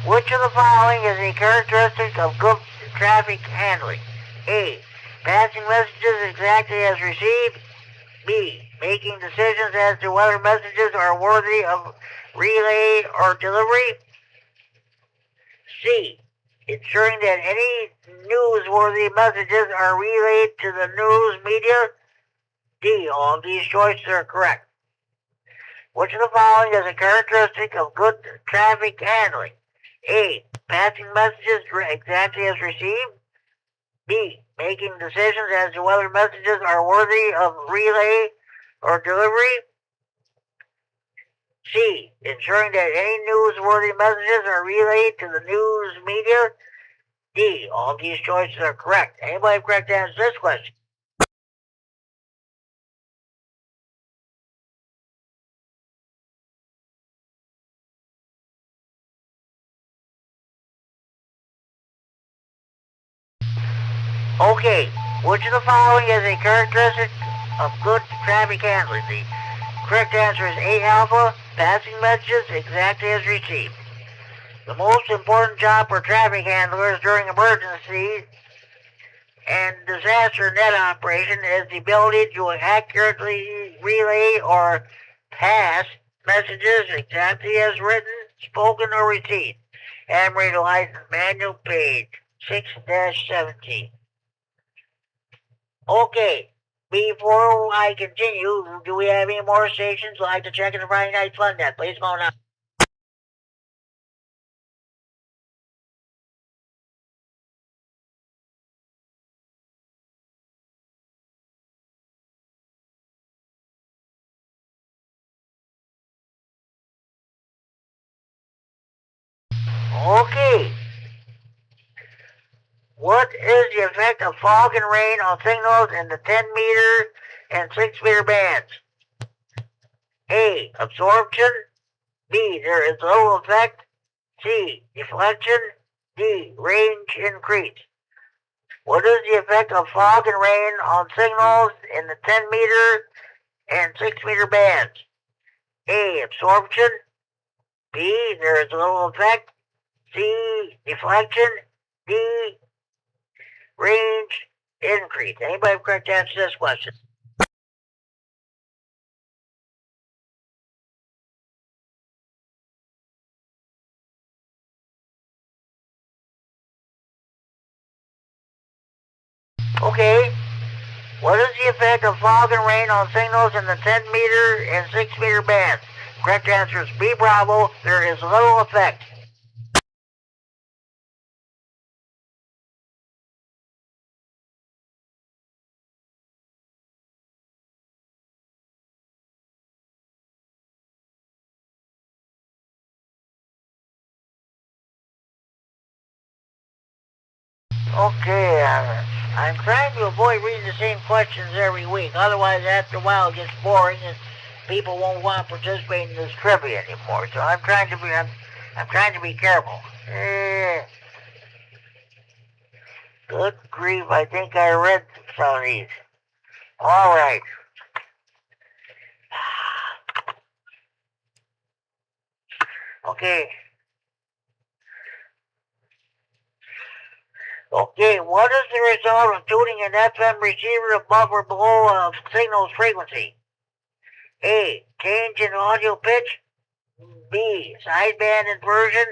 which of the following is a characteristic of good traffic handling? A, passing messages exactly as received. B, making decisions as to whether messages are worthy of relay or delivery. C, ensuring that any newsworthy messages are relayed to the news media. D, all of these choices are correct. Which of the following is a characteristic of good traffic handling? A, passing messages exactly as received. B, making decisions as to whether messages are worthy of relay or delivery. C, ensuring that any newsworthy messages are relayed to the news media. D, all of these choices are correct. Anybody correct to answer this question? Okay, which of the following is a characteristic of good traffic handling? The correct answer is A, alpha, passing messages exactly as received. The most important job for traffic handlers during emergencies and disaster net operation is the ability to accurately relay or pass messages exactly as written, spoken, or received. Admiral License Manual, page 6-17. Okay, before I continue, do we have any more stations like to check in the Friday Night Fun Net? Please go now. Okay. What is the effect of fog and rain on signals in the 10-meter and 6-meter bands? A, absorption. B, there is little effect. C, deflection. D, range increase. What is the effect of fog and rain on signals in the 10-meter and 6-meter bands? A, absorption. B, there is little effect. C, deflection. D, range increase. Anybody correct to answer this question? Okay. What is the effect of fog and rain on signals in the 10 meter and 6 meter bands? Correct answer is B, Bravo. There is little effect. Okay, I'm trying to avoid reading the same questions every week. Otherwise, after a while, it gets boring and people won't want to participate in this trivia anymore. So I'm trying to be careful. Good grief! I think I read some of these. All right. Okay. Okay, what is the result of tuning an FM receiver above or below a signal's frequency? A. Change in audio pitch. B. Sideband inversion.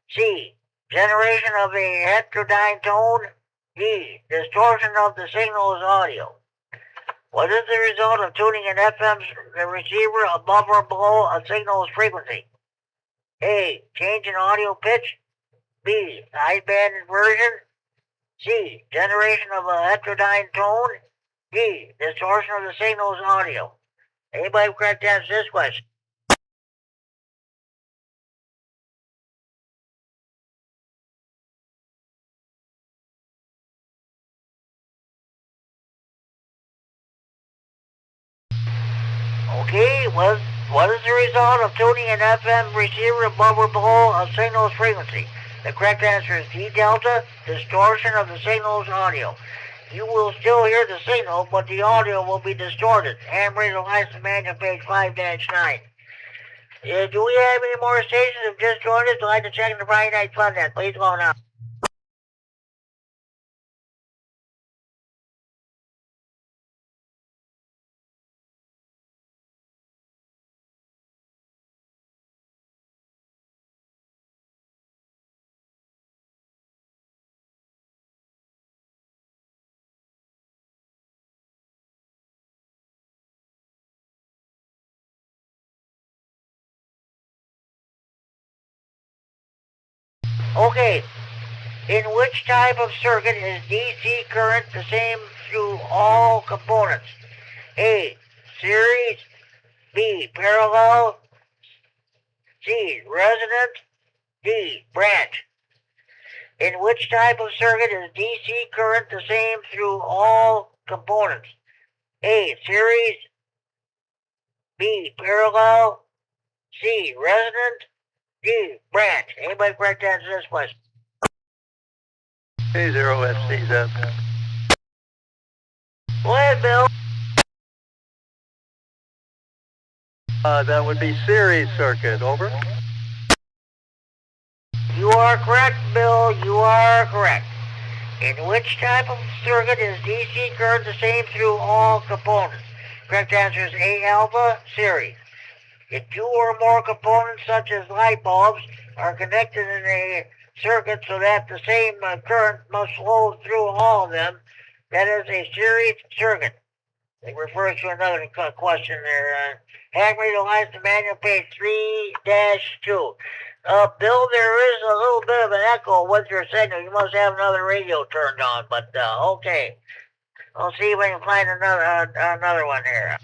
C. Generation of a heterodyne tone. D. Distortion of the signal's audio. What is the result of tuning an FM receiver above or below a signal's frequency? A. Change in audio pitch. B. Sideband inversion. C. Generation of a heterodyne tone. D. Distortion of the signal's audio. Anybody correct answer this question? Okay, what is the result of tuning an FM receiver above or below a signal's frequency? The correct answer is D delta, distortion of the signal's audio. You will still hear the signal, but the audio will be distorted. Handwritten license manual, page 5-9. Do we have any more stations who have just joined us? I'd like to check in the Friday Night Fun net. Please go now. Okay. In which type of circuit is DC current the same through all components? A. Series. B. Parallel. C. Resonant. D. Branch. In which type of circuit is DC current the same through all components? A. Series. B. Parallel. C. Resonant. D. Branch. Anybody correct answer this question? A0SCZ. Go ahead, Bill. That would be series circuit, over. You are correct, Bill. You are correct. In which type of circuit is DC current the same through all components? Correct answer is A alpha, series. If two or more components, such as light bulbs, are connected in a circuit so that the same current must flow through all of them, that is a series circuit. It refers to another question there. Hackney License Manual, page 3-2. Bill, there is a little bit of an echo with your signal. You must have another radio turned on, but okay. I'll see if I can find another one here.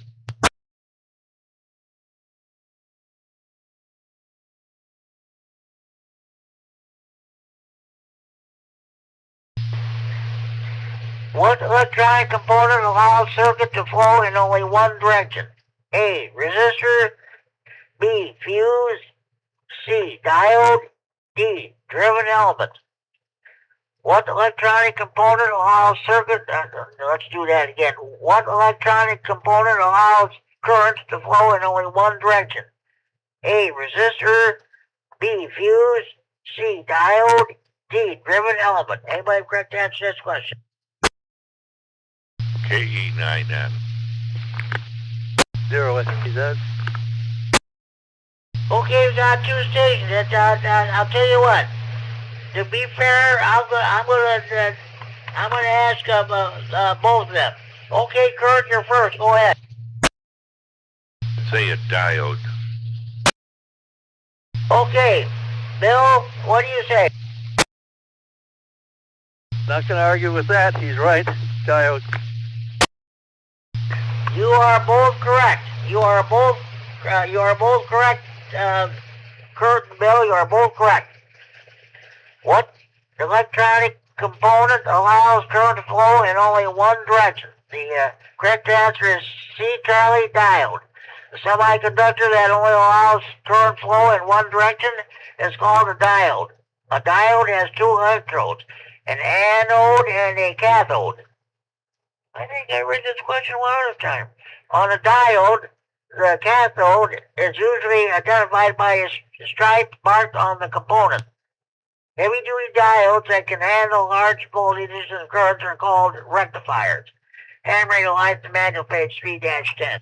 What electronic component allows circuit to flow in only one direction? A. Resistor. B. Fuse. C. Diode. D. Driven element. What electronic component allows circuit... let's do that again. What electronic component allows current to flow in only one direction? A. Resistor. B. Fuse. C. Diode. D. Driven element. Anybody correct to answer this question? KE9N. 0SCZ. Okay, we got two stations. I'll tell you what. To be fair, I'm gonna I'm going to ask both of them. Okay, Kurt, you're first. Go ahead. Say a diode. Okay, Bill, what do you say? Not going to argue with that. He's right. Diode. You are both correct. You are both correct. Kurt and Bill, you are both correct. What electronic component allows current to flow in only one direction? The correct answer is C. Charlie, diode. The semiconductor that only allows current flow in one direction is called a diode. A diode has two electrodes, an anode and a cathode. I think I read this question one other time. On a diode, the cathode is usually identified by a stripe marked on the component. Heavy-duty diodes that can handle large voltages and currents are called rectifiers. Hammering the line to manual page 3-10.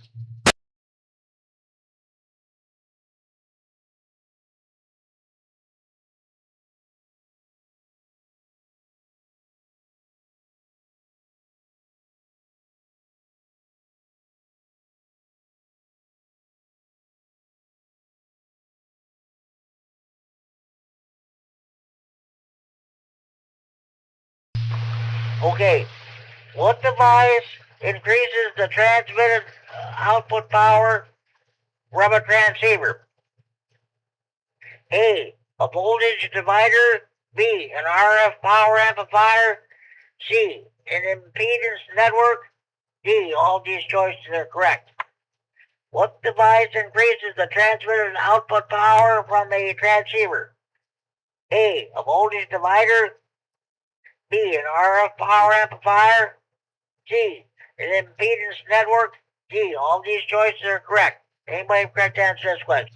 Okay, what device increases the transmitted output power from a transceiver? A voltage divider. B, an RF power amplifier. C, an impedance network. D, all these choices are correct. What device increases the transmitted output power from a transceiver? A voltage divider. B, an RF power amplifier. C, an impedance network. D, all these choices are correct. Anybody correct to answer this question?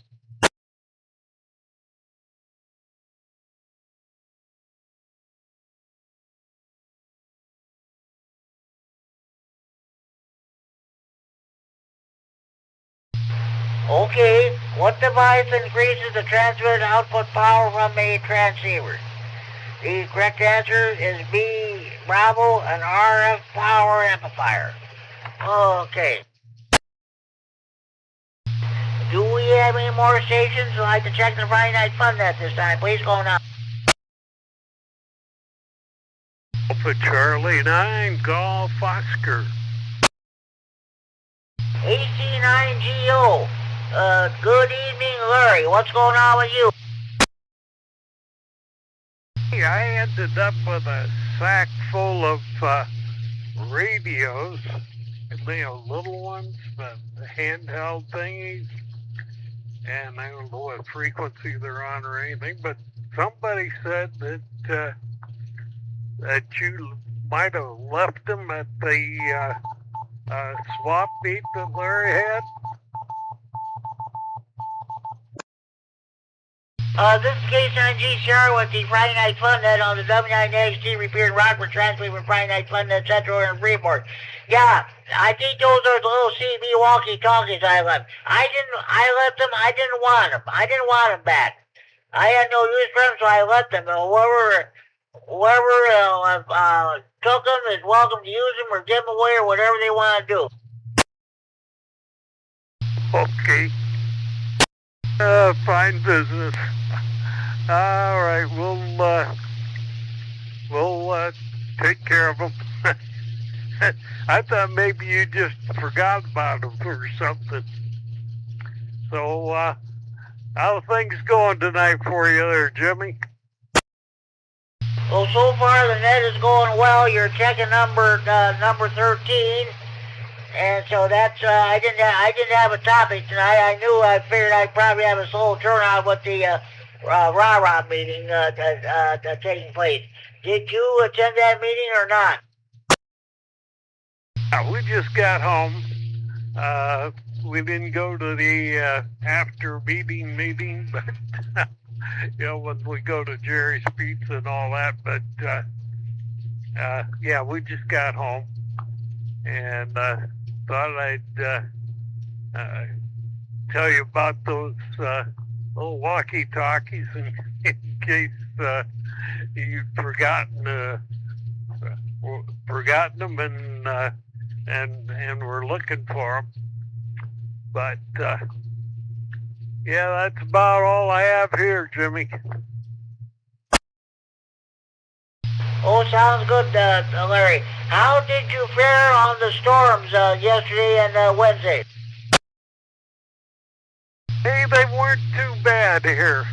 Okay, what device increases the transmitted output power from a transceiver? The correct answer is B, Bravo, an RF power amplifier. Okay. Do we have any more stations? I'd like to check the Friday Night Fun net this time. Please go now. Alpha Charlie 9, Golf Oscar. AC9GO. Good evening, Larry. What's going on with you? I ended up with a sack full of radios, little ones, but handheld thingies, and I don't know what frequency they're on or anything, but somebody said that that you might have left them at the swap meet that Larry had. This is K9GCR with the Friday Night Fun net on the W9XT Repair and Rockford transmit with Friday Night Fun net Central and Freeport. Yeah, I think those are the little CB walkie-talkies I left. I left them, I didn't want them. I didn't want them back. I had no use for them, so I left them. Whoever took them is welcome to use them or give them away or whatever they want to do. Okay. Fine business. All right, we'll take care of them. I thought maybe you just forgot about them or something. So, how things going tonight for you there, Jimmy? Well, so far the net is going well. You're checking number 13. And so that's I didn't have a topic tonight. I figured I'd probably have a slow turnout with the rah-rah meeting taking place. Did you attend that meeting or not? We just got home. We didn't go to the after meeting, but when we go to Jerry's Pizza and all that. But yeah, we just got home and thought I'd tell you about those little walkie-talkies in case you'd forgotten gotten them, and we're looking for them. But yeah, that's about all I have here, Jimmy. Oh, sounds good, Larry. How did you fare on the storms yesterday and Wednesday? Hey, they weren't too bad here.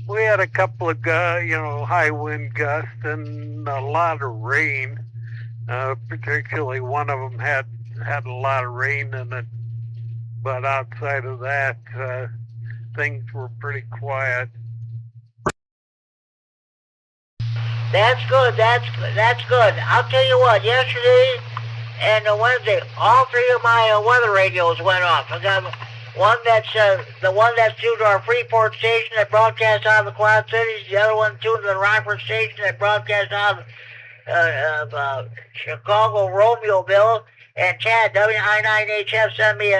We had a couple of high wind gusts and a lot of rain. Particularly one of them had a lot of rain in it. But outside of that, things were pretty quiet. That's good. That's good. I'll tell you what. Yesterday and Wednesday, all three of my weather radios went off. I got one that's the one that's tuned to our Freeport station that broadcasts out of the Quad Cities. The other one tuned to the Rockford station that broadcasts out of Chicago Romeoville. And Chad WI9HF sent me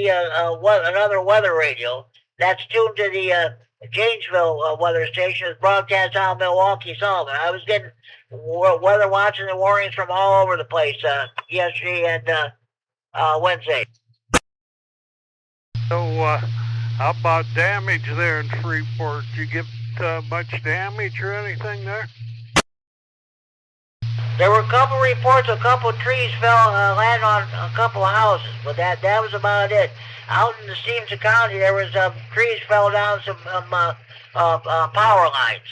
another weather radio that's tuned to the Janesville weather station. Is broadcast out of Milwaukee, Sullivan. I was getting weather watching and warnings from all over the place yesterday and Wednesday. So, how about damage there in Freeport? Did you get much damage or anything there? There were a couple reports, a couple of trees landed on a couple of houses, but that was about it. Out in the Stevenson County, there was trees fell down some power lines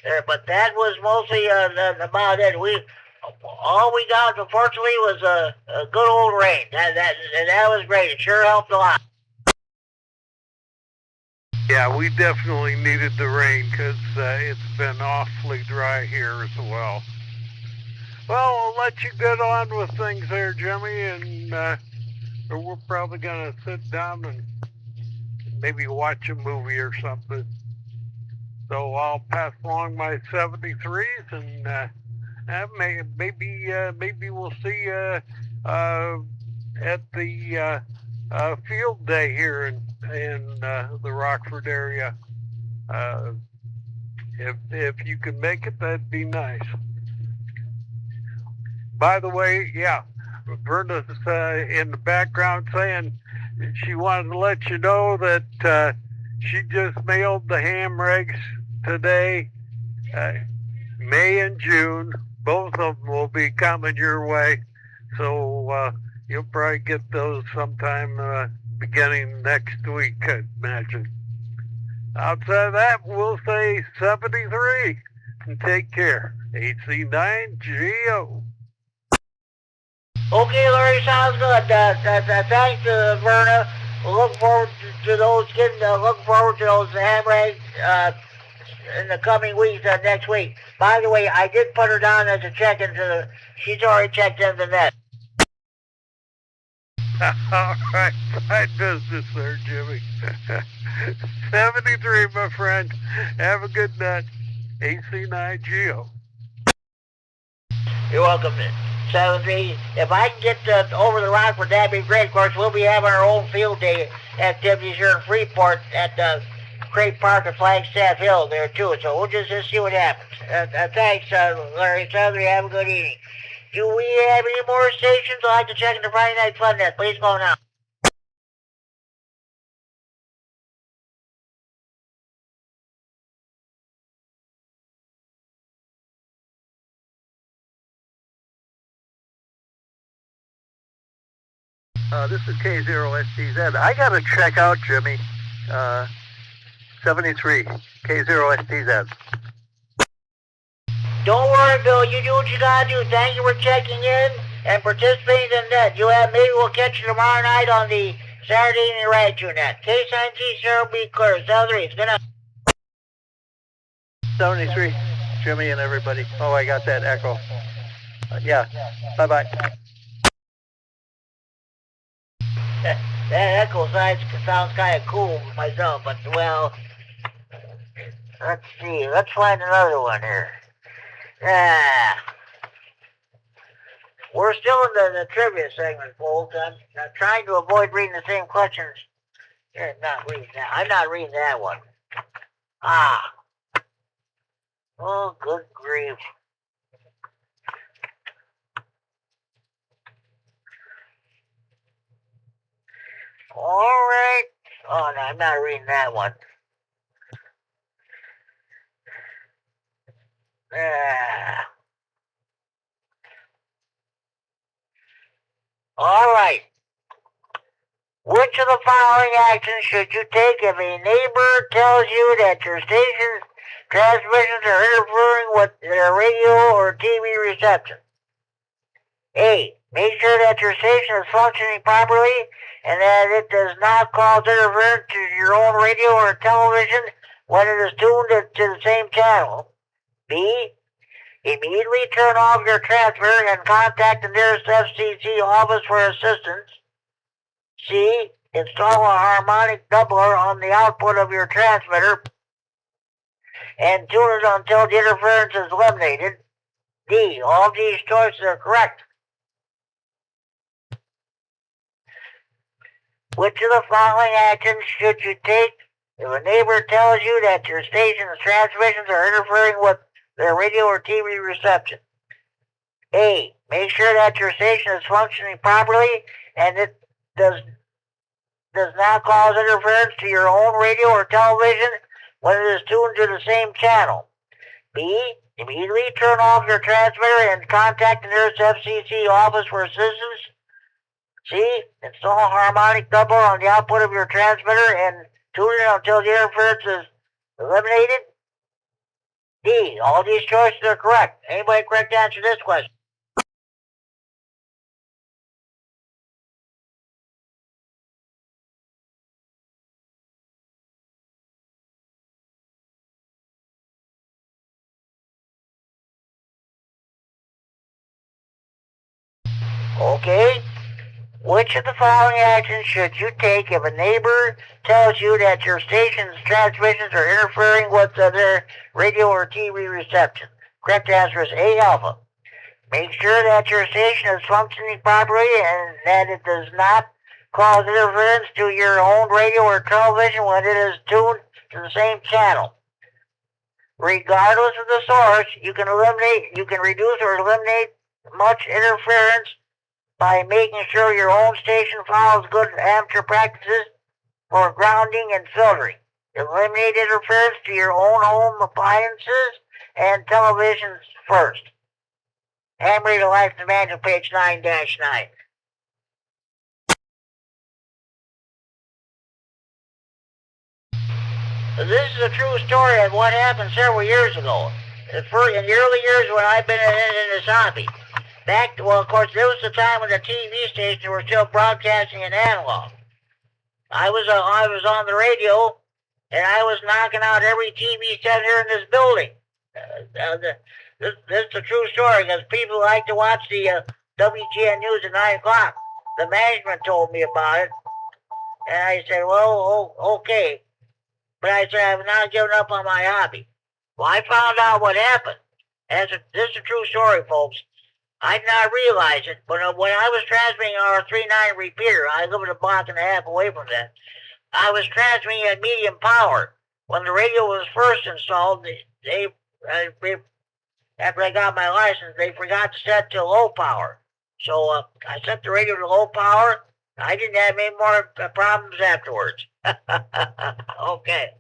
there, but that was mostly about it. All we got, unfortunately, was a good old rain. That was great. It sure helped a lot. Yeah, we definitely needed the rain because it's been awfully dry here as well. Well, I'll let you get on with things there, Jimmy, and we're probably going to sit down and maybe watch a movie or something. So I'll pass along my 73s, and maybe we'll see you at the field day here in the Rockford area. If you can make it, that'd be nice. By the way, yeah, Verna's in the background saying she wanted to let you know that she just mailed the ham rigs today. May and June, both of them will be coming your way. So you'll probably get those sometime beginning next week, I imagine. Outside of that, we'll say 73 and take care. AC9GO. Okay, Larry, sounds good. Thanks, Verna. Look forward to those ham rigs in the coming weeks next week. By the way, I did put her down as a check into the. She's already checked into the net. All right, fine business there, Jimmy. 73, my friend. Have a good night. AC9GO. You're welcome. 73. If I can get over the Rockford, that'd be great. Of course, we'll be having our own field day activities here in Freeport at Craig Park and Flagstaff Hill there too. So we'll just see what happens. Thanks, Larry. 73. Have a good evening. Do we have any more stations? I'd like to check in the Friday Night Fun Net. Please go now. This is K0STZ. I got to check out, Jimmy. 73, K0STZ. Don't worry, Bill. You do what you gotta do. Thank you for checking in and participating in that. Maybe we'll catch you tomorrow night on the Saturday evening radio net. K9G, Sarah B. Clear. 73. Good night. 73, Jimmy and everybody. Oh, I got that echo. Yeah. Bye-bye. That echo sounds kind of cool myself, but, well, let's see. Let's find another one here. We're still in the trivia segment, folks. I'm trying to avoid reading the same questions. I'm not reading that one. Oh, good grief. All right. Oh, no, I'm not reading that one. Ah. All right. Which of the following actions should you take if a neighbor tells you that your station's transmissions are interfering with their radio or TV reception? A. Make sure that your station is functioning properly and that it does not cause interference to your own radio or television when it is tuned to the same channel. B. Immediately turn off your transmitter and contact the nearest FCC office for assistance. C. Install a harmonic doubler on the output of your transmitter and tune it until the interference is eliminated. D. All these choices are correct. Which of the following actions should you take if a neighbor tells you that your station's transmissions are interfering with their radio or TV reception? A. Make sure that your station is functioning properly and it does not cause interference to your own radio or television when it is tuned to the same channel. B. Immediately turn off your transmitter and contact the nearest FCC office for assistance. C. Install a harmonic doubler on the output of your transmitter and tune it until the interference is eliminated. D. All these choices are correct. Anybody correct to answer this question? Okay. Which of the following actions should you take if a neighbor tells you that your station's transmissions are interfering with their radio or TV reception? Correct answer is A, alpha. Make sure that your station is functioning properly and that it does not cause interference to your own radio or television when it is tuned to the same channel. Regardless of the source, you can reduce or eliminate much interference by making sure your own station follows good amateur practices for grounding and filtering. Eliminate interference to your own home appliances and televisions first. Hammer to Life and Manual, page 9-9. This is a true story of what happened several years ago. In the early years when I've been in this hobby. Of course, there was the time when the TV stations were still broadcasting in analog. I was on the radio, and I was knocking out every TV set here in this building. This is a true story because people like to watch the WGN News at 9 o'clock. The management told me about it, and I said, well, okay. But I said, I've not given up on my hobby. Well, I found out what happened. This is a true story, folks. I did not realize it, but when I was transmitting our 3.9 repeater, I live a block and a half away from that, I was transmitting at medium power. When the radio was first installed, after I got my license, they forgot to set to low power. So I set the radio to low power. I didn't have any more problems afterwards. Okay.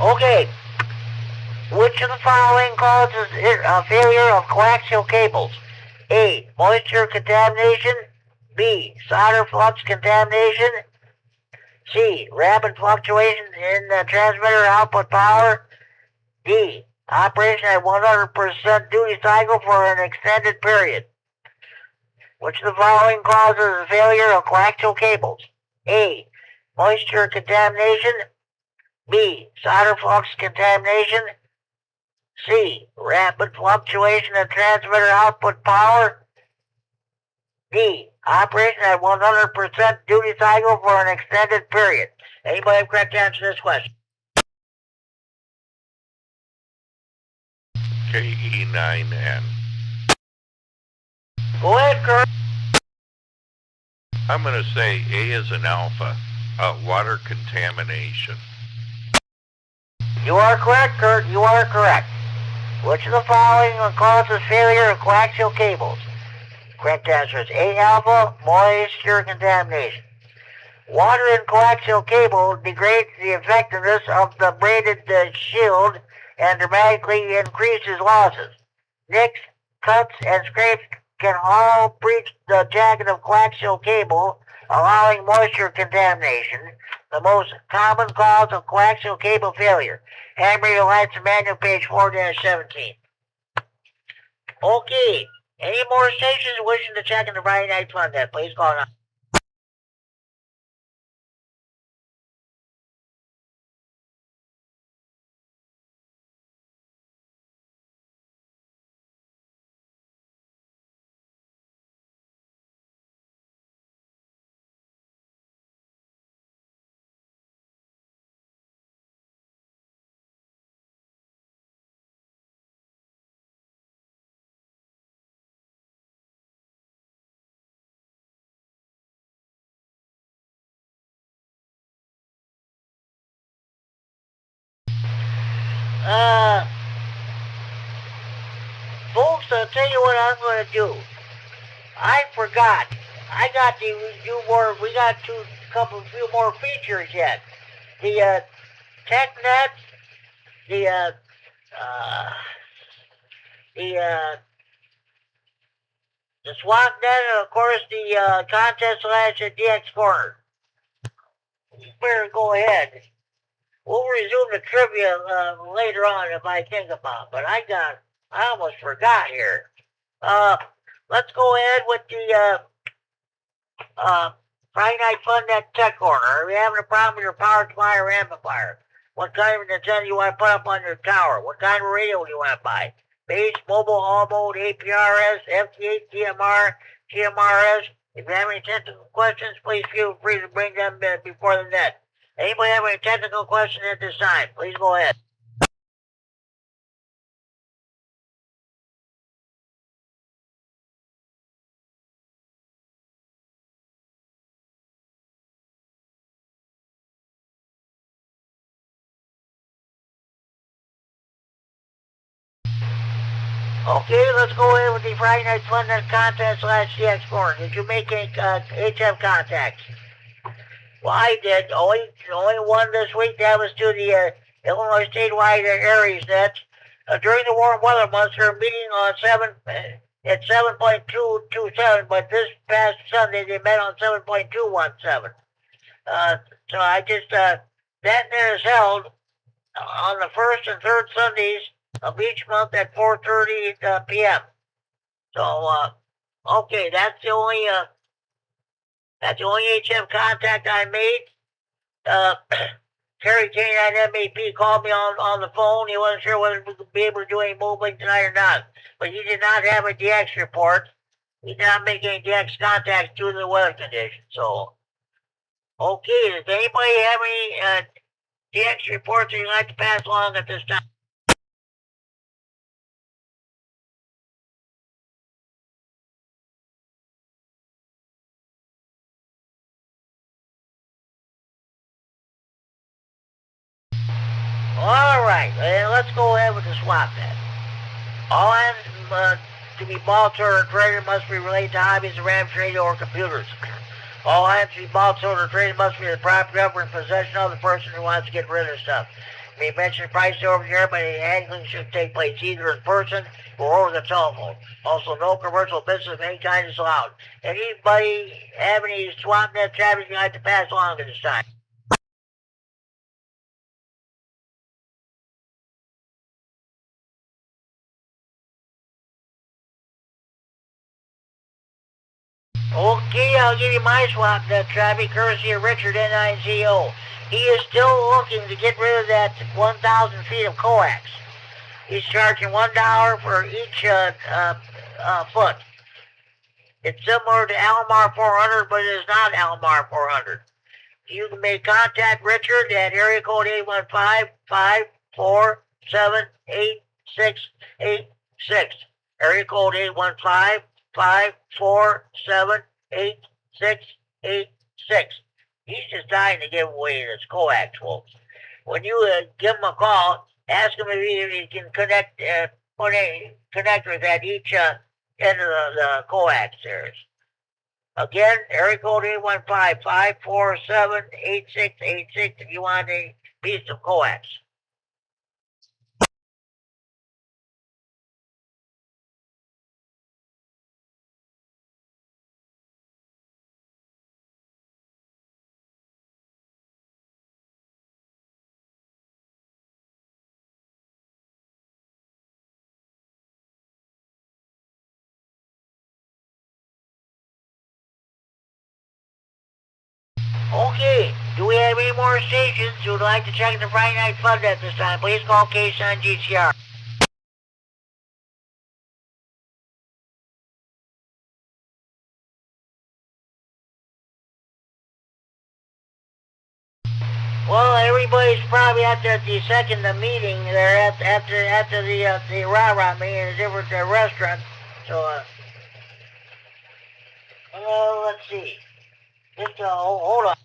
Okay. Which of the following causes a failure of coaxial cables? A. Moisture contamination. B. Solder flux contamination. C. Rapid fluctuations in the transmitter output power. D. Operation at 100% duty cycle for an extended period. Which of the following causes a failure of coaxial cables? A. Moisture contamination. B. Solder flux contamination. C. Rapid fluctuation in transmitter output power. D. Operation at 100% duty cycle for an extended period. Anybody have correct answer to this question? KE9N. Go ahead, Kurt. I'm going to say A is an alpha, water contamination. You are correct, Kurt. You are correct. Which of the following causes failure of coaxial cables? Correct answer is A, alpha, moisture contamination. Water in coaxial cable degrades the effectiveness of the braided shield and dramatically increases losses. Nicks, cuts, and scrapes can all breach the jacket of coaxial cable, allowing moisture contamination, the most common cause of coaxial cable failure. Hammer your lights in manual page 4-17. Okay. Any more stations wishing to check in the Friday Night Fun Net, please call now. Folks, I'll tell you what I'm going to do. I forgot. I got to do more. We got few more features yet. The TechNet, the SwapNet, and of course the contest slash DX Corner. You better go ahead. We'll resume the trivia later on if I think about it, but I almost forgot here. Let's go ahead with the Friday Night Fun Net Tech Corner. Are you having a problem with your power supply or amplifier? What kind of antenna you want to put up on your tower? What kind of radio do you want to buy? Base, mobile, all mode, APRS, FT8, TMR, TMRS. If you have any technical questions, please feel free to bring them before the net. Anybody have any technical questions at this time? Please go ahead. Okay, let's go ahead with the Friday Night Fun Net contest slash DX Corner. Did you make any HF contacts? Well, I did. Only one this week. That was to the Illinois statewide Aries net. During the warm weather months, they're meeting on 7.227, but this past Sunday they met on 7.217. So I just that net is held on the first and third Sundays of each month at 4:30 p.m. So okay, that's the only HM contact I made. Kerry Tatlow MAP called me on the phone. He wasn't sure whether we could be able to do any moving tonight or not. But he did not have a DX report. He did not make any DX contacts due to the weather conditions. So, okay, does anybody have any DX reports that you'd like to pass along at this time? All right, let's go ahead with the swap net. All items to be bought or traded must be related to hobbies of RAM radio or computers. All items to be bought or traded must be the property of or in possession of the person who wants to get rid of stuff. We mentioned prices over here, but the handling should take place either in person or over the telephone. Also, no commercial business of any kind is allowed. Anybody have any swap net traffic you'd like to pass along at this time? Okay, I'll give you my swap net traffic courtesy of Richard N9CO. He is still looking to get rid of that 1,000 feet of coax. He's charging $1 for each foot. It's similar to Almar 400, but it is not Almar 400. You can make contact Richard at area code 815-547-8686. Area code 547-8686. He's just dying to give away his coax, folks. When you give him a call, ask him if he can connect connectors at each end of the coax there. Again, area code 815-547-8686 if you want a piece of coax. Okay, do we have any more stations who would like to check the Friday Night Fun at this time? Please call Case on GCR. Well, everybody's probably at the second meeting there after the rah-rah meeting over at the restaurant. So, let's see. Just hold on.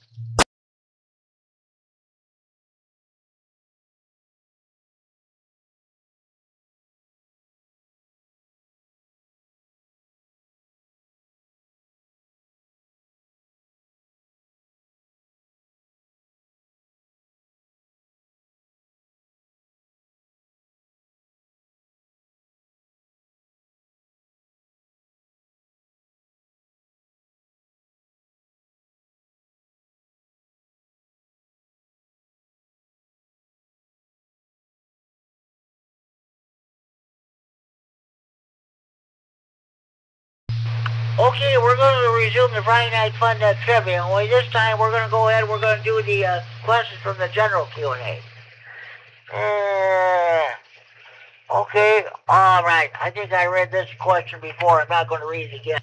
Okay, we're going to resume the Friday Night Fun trivia. Only this time we're going to go ahead. We're going to do the questions from the general Q&A. Okay, all right. I think I read this question before. I'm not going to read it again.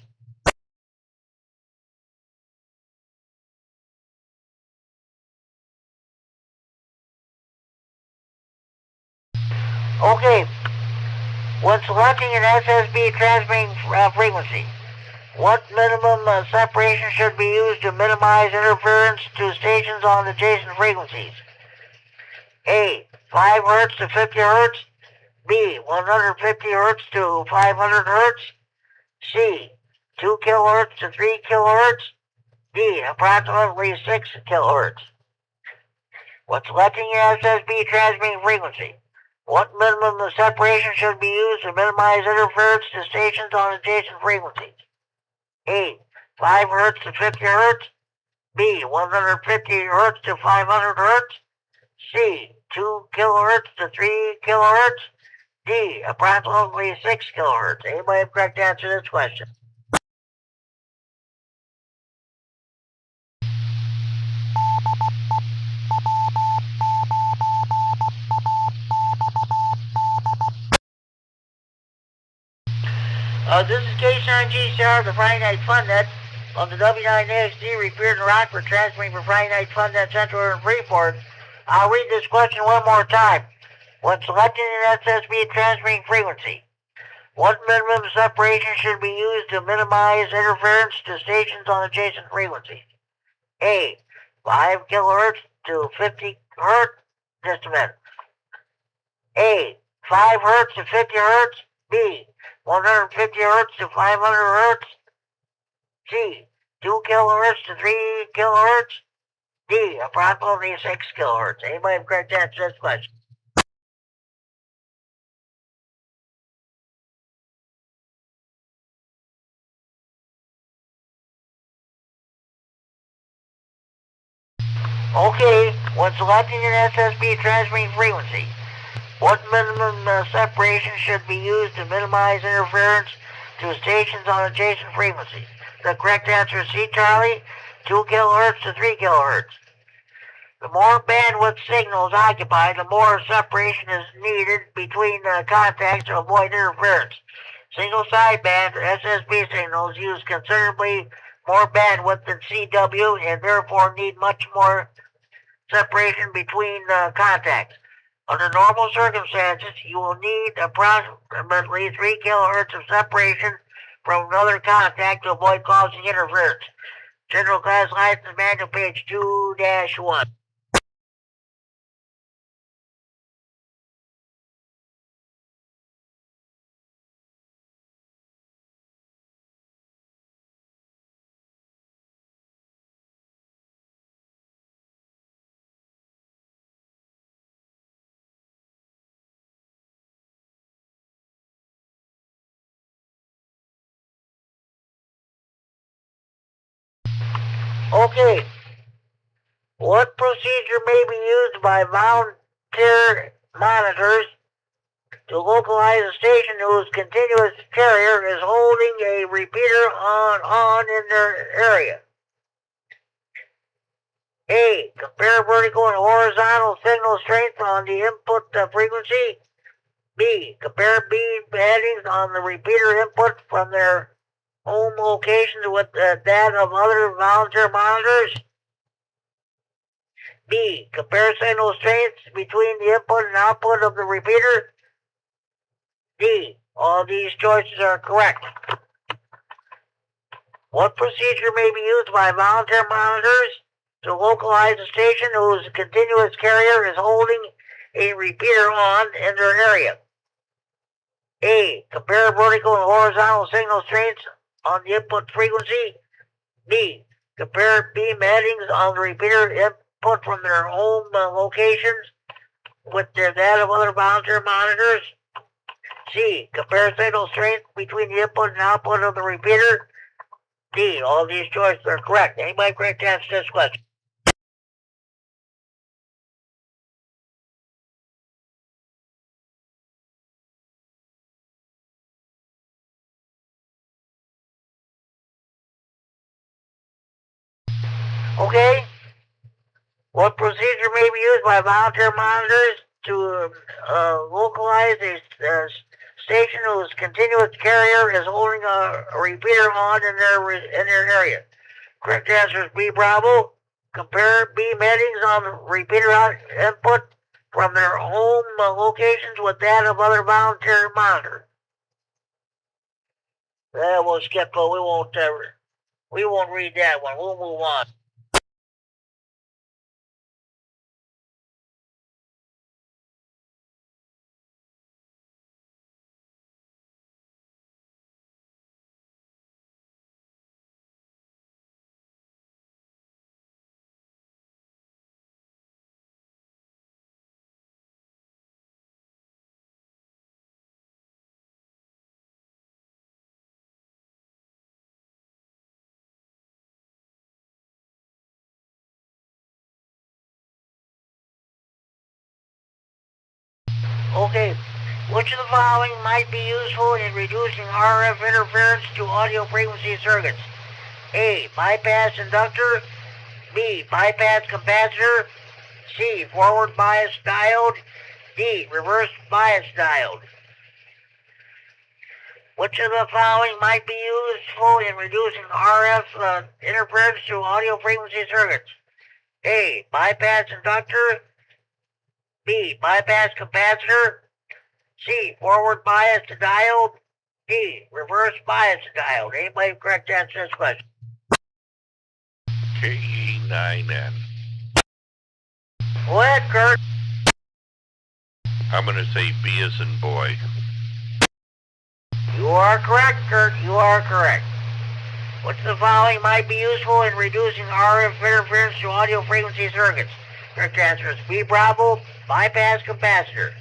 Okay, when selecting an SSB transmitting frequency, what minimum separation should be used to minimize interference to stations on adjacent frequencies? A, 5 Hz to 50 Hz. B, 150 Hz to 500 Hz. C, 2 kHz to 3 kHz. D, approximately 6 kHz. When selecting an SSB transmitting frequency, what minimum separation should be used to minimize interference to stations on adjacent frequencies? A, 5 Hz to 50 Hz. B, 150 Hz to 500 Hz. C, 2 kHz to 3 kHz. D, approximately 6 kHz. Anybody have a correct answer to this question? This is K-Sign GCR, the Friday Night Fun Net on the W9AXD, Repeated in Rockford, transmitting for Friday Night Fun Net Central and Freeport. I'll read this question one more time. When selecting an SSB transmitting frequency, what minimum separation should be used to minimize interference to stations on adjacent frequencies? A, 5 kHz to 50 Hz. Just a minute. A, 5 Hz to 50 Hz. B, 150 Hz to 500 Hz. C, 2 kHz to 3 kHz. D, approximately 6 kHz. Anybody have a correct answer to this question? Okay, when selecting an SSB transmitting frequency, what minimum separation should be used to minimize interference to stations on adjacent frequencies? The correct answer is C, Charlie, 2 kHz to 3 kHz. The more bandwidth signals occupied, the more separation is needed between contacts to avoid interference. Single sideband or SSB signals use considerably more bandwidth than CW and therefore need much more separation between contacts. Under normal circumstances, you will need approximately 3 kHz of separation from another contact to avoid causing interference. General Class License Manual, page 2-1. Okay. What procedure may be used by volunteer monitors to localize a station whose continuous carrier is holding a repeater on in their area? A. Compare vertical and horizontal signal strength on the input frequency. B. Compare beam headings on the repeater input from their home locations with that of other volunteer monitors. B. Compare signal strengths between the input and output of the repeater. D. All these choices are correct. What procedure may be used by volunteer monitors to localize a station whose continuous carrier is holding a repeater on in their area? A. Compare vertical and horizontal signal strengths on the input frequency. B. Compare beam headings on the repeater input from their home locations with that of other volunteer monitors. C. Compare signal strength between the input and output of the repeater. D. All these choices are correct. Anybody correct to answer this question? Okay. What procedure may be used by volunteer monitors to localize a station whose continuous carrier is holding a repeater on in their area? Correct answer is B. Bravo. Compare beam headings on the repeater input from their home locations with that of other volunteer monitors. We'll skip. We won't read that one. We'll move on. Okay, which of the following might be useful in reducing RF interference to audio frequency circuits? A. Bypass inductor. B. Bypass capacitor. C. Forward bias diode. D. Reverse bias diode. Which of the following might be useful in reducing RF interference to audio frequency circuits? A. Bypass inductor. B. Bypass capacitor. C. Forward bias diode. D. Reverse bias diode. Anybody correct answer this question? KE9N. Go ahead, Kurt. I'm going to say B as in boy. You are correct, Kurt. You are correct. Which of the following might be useful in reducing RF interference to audio frequency circuits? Correct answer is B. Bravo. Bypass capacitor.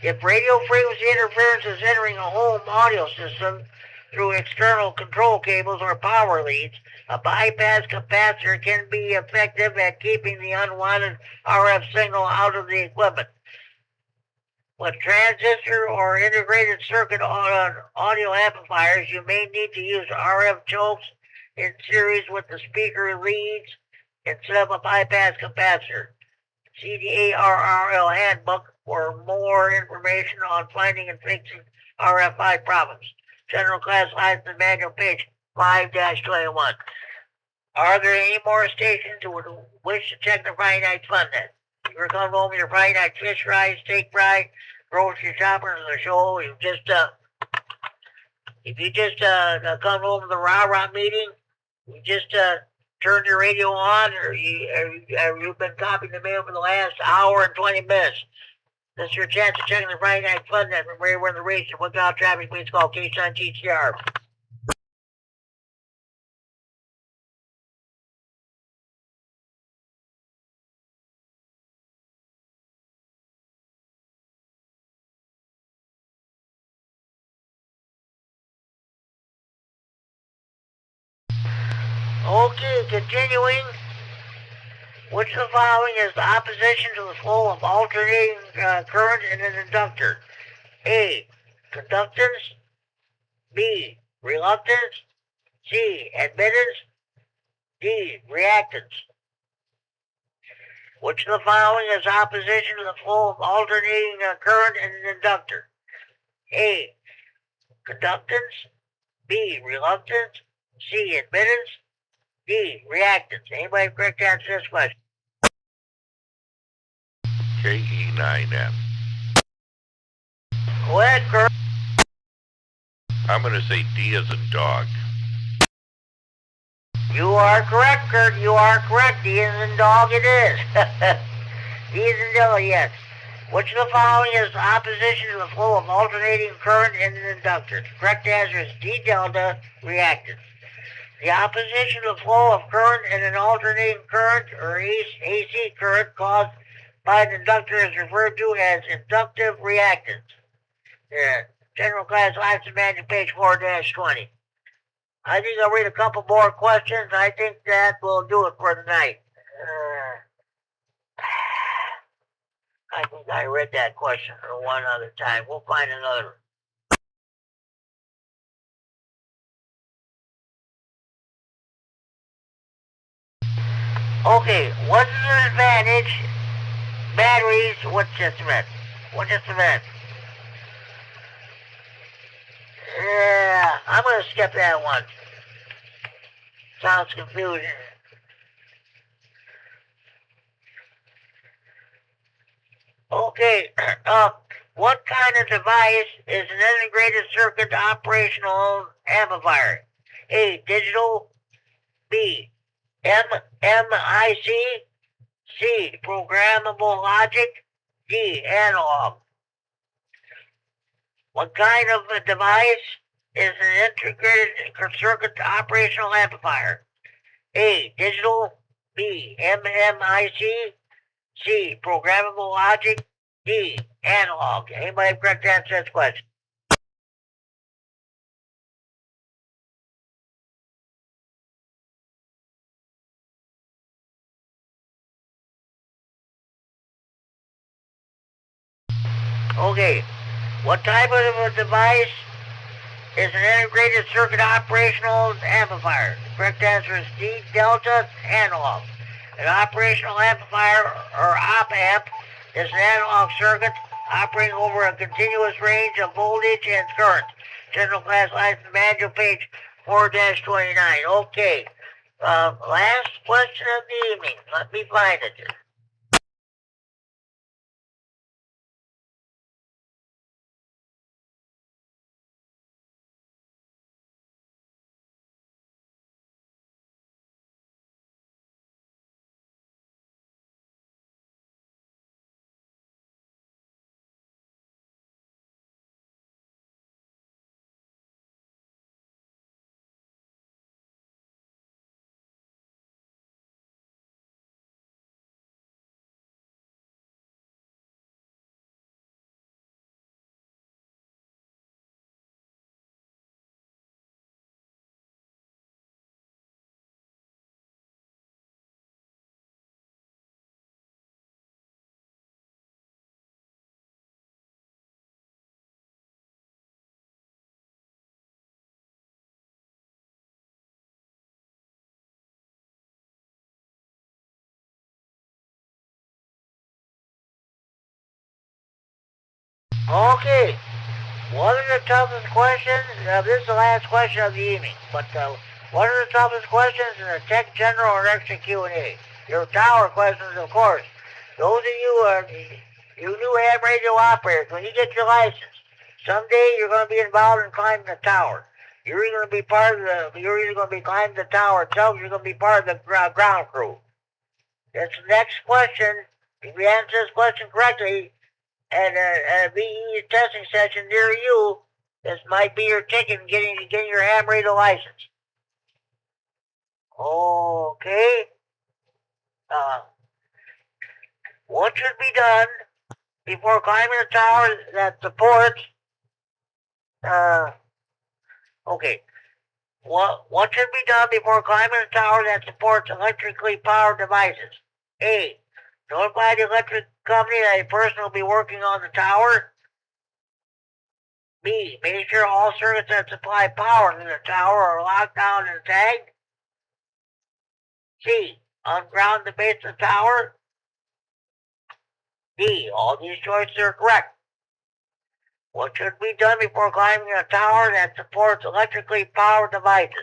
If radio frequency interference is entering a home audio system through external control cables or power leads, a bypass capacitor can be effective at keeping the unwanted RF signal out of the equipment. With transistor or integrated circuit audio amplifiers, you may need to use RF chokes in series with the speaker leads instead of a bypass capacitor. See the ARRL handbook for more information on finding and fixing RFI problems. General Class License Manual, page 5-21. Are there any more stations who would wish to check their Friday night fun net? You're coming home with your Friday night fish fry, steak fry, grocery shopping, or the show. If you just come home to the rah-rah meeting, you just turn your radio on, or you've been copying the mail for the last hour and 20 minutes. This is your chance to check in the Friday Night Fun Net from where we're in the race. Look out, traffic, please call K-Sun TTR. Okay, continuing. Which of the following is the opposition to the flow of alternating current in an inductor? A. Conductance. B. Reluctance. C. Admittance. D. Reactance. Which of the following is opposition to the flow of alternating current in an inductor? A. Conductance. B. Reluctance. C. Admittance. D. Reactance. Anybody correct answer to this question? KE9M. Go ahead, Kurt. I'm going to say D as in dog. You are correct, Kurt. You are correct. D as in dog it is. D as in dog, yes. Which of the following is opposition to the flow of alternating current in an inductor? The correct answer is D delta reactance. The opposition to the flow of current in an alternating current or AC current caused by an inductor is referred to as inductive reactance. General Class License Manual, page 4-20. I think I'll read a couple more questions. I think that will do it for tonight. I think I read that question for one other time. We'll find another. Okay, what's the advantage? Batteries, what's this event? What's this event? Yeah, I'm going to skip that one. Sounds confusing. Okay, what kind of device is an integrated circuit operational amplifier? A, digital. B, MMIC. C, programmable logic. D, analog. What kind of a device is an integrated circuit operational amplifier? A, digital. B, MMIC. C, programmable logic. D, analog. Anybody have correct answer to this question? Okay, what type of a device is an integrated circuit operational amplifier? The correct answer is D, delta analog. An operational amplifier, or op-amp, is an analog circuit operating over a continuous range of voltage and current. General Class License Manual, page 4-29. Okay, last question of the evening. Let me find it. Okay, one of the toughest questions, this is the last question of the evening, but one of the toughest questions in the Tech General or Extra Q&A. Your tower questions, of course. Those of you new ham radio operators, when you get your license, someday you're going to be involved in climbing the tower. you're either going to be part of the, you're either going to be climbing the tower itself, or you're going to be part of the ground crew. That's the next question. If you answer this question correctly, at a VE testing session near you, this might be your ticket getting your ham radio license. Okay. What should be done before climbing a tower that supports? Okay. What should be done before climbing a tower that supports electrically powered devices? A. Notify the electric company that a person will be working on the tower. B. Make sure all circuits that supply power to the tower are locked down and tagged. C. Unground the base of the tower. D. All these choices are correct. What should be done before climbing a tower that supports electrically powered devices?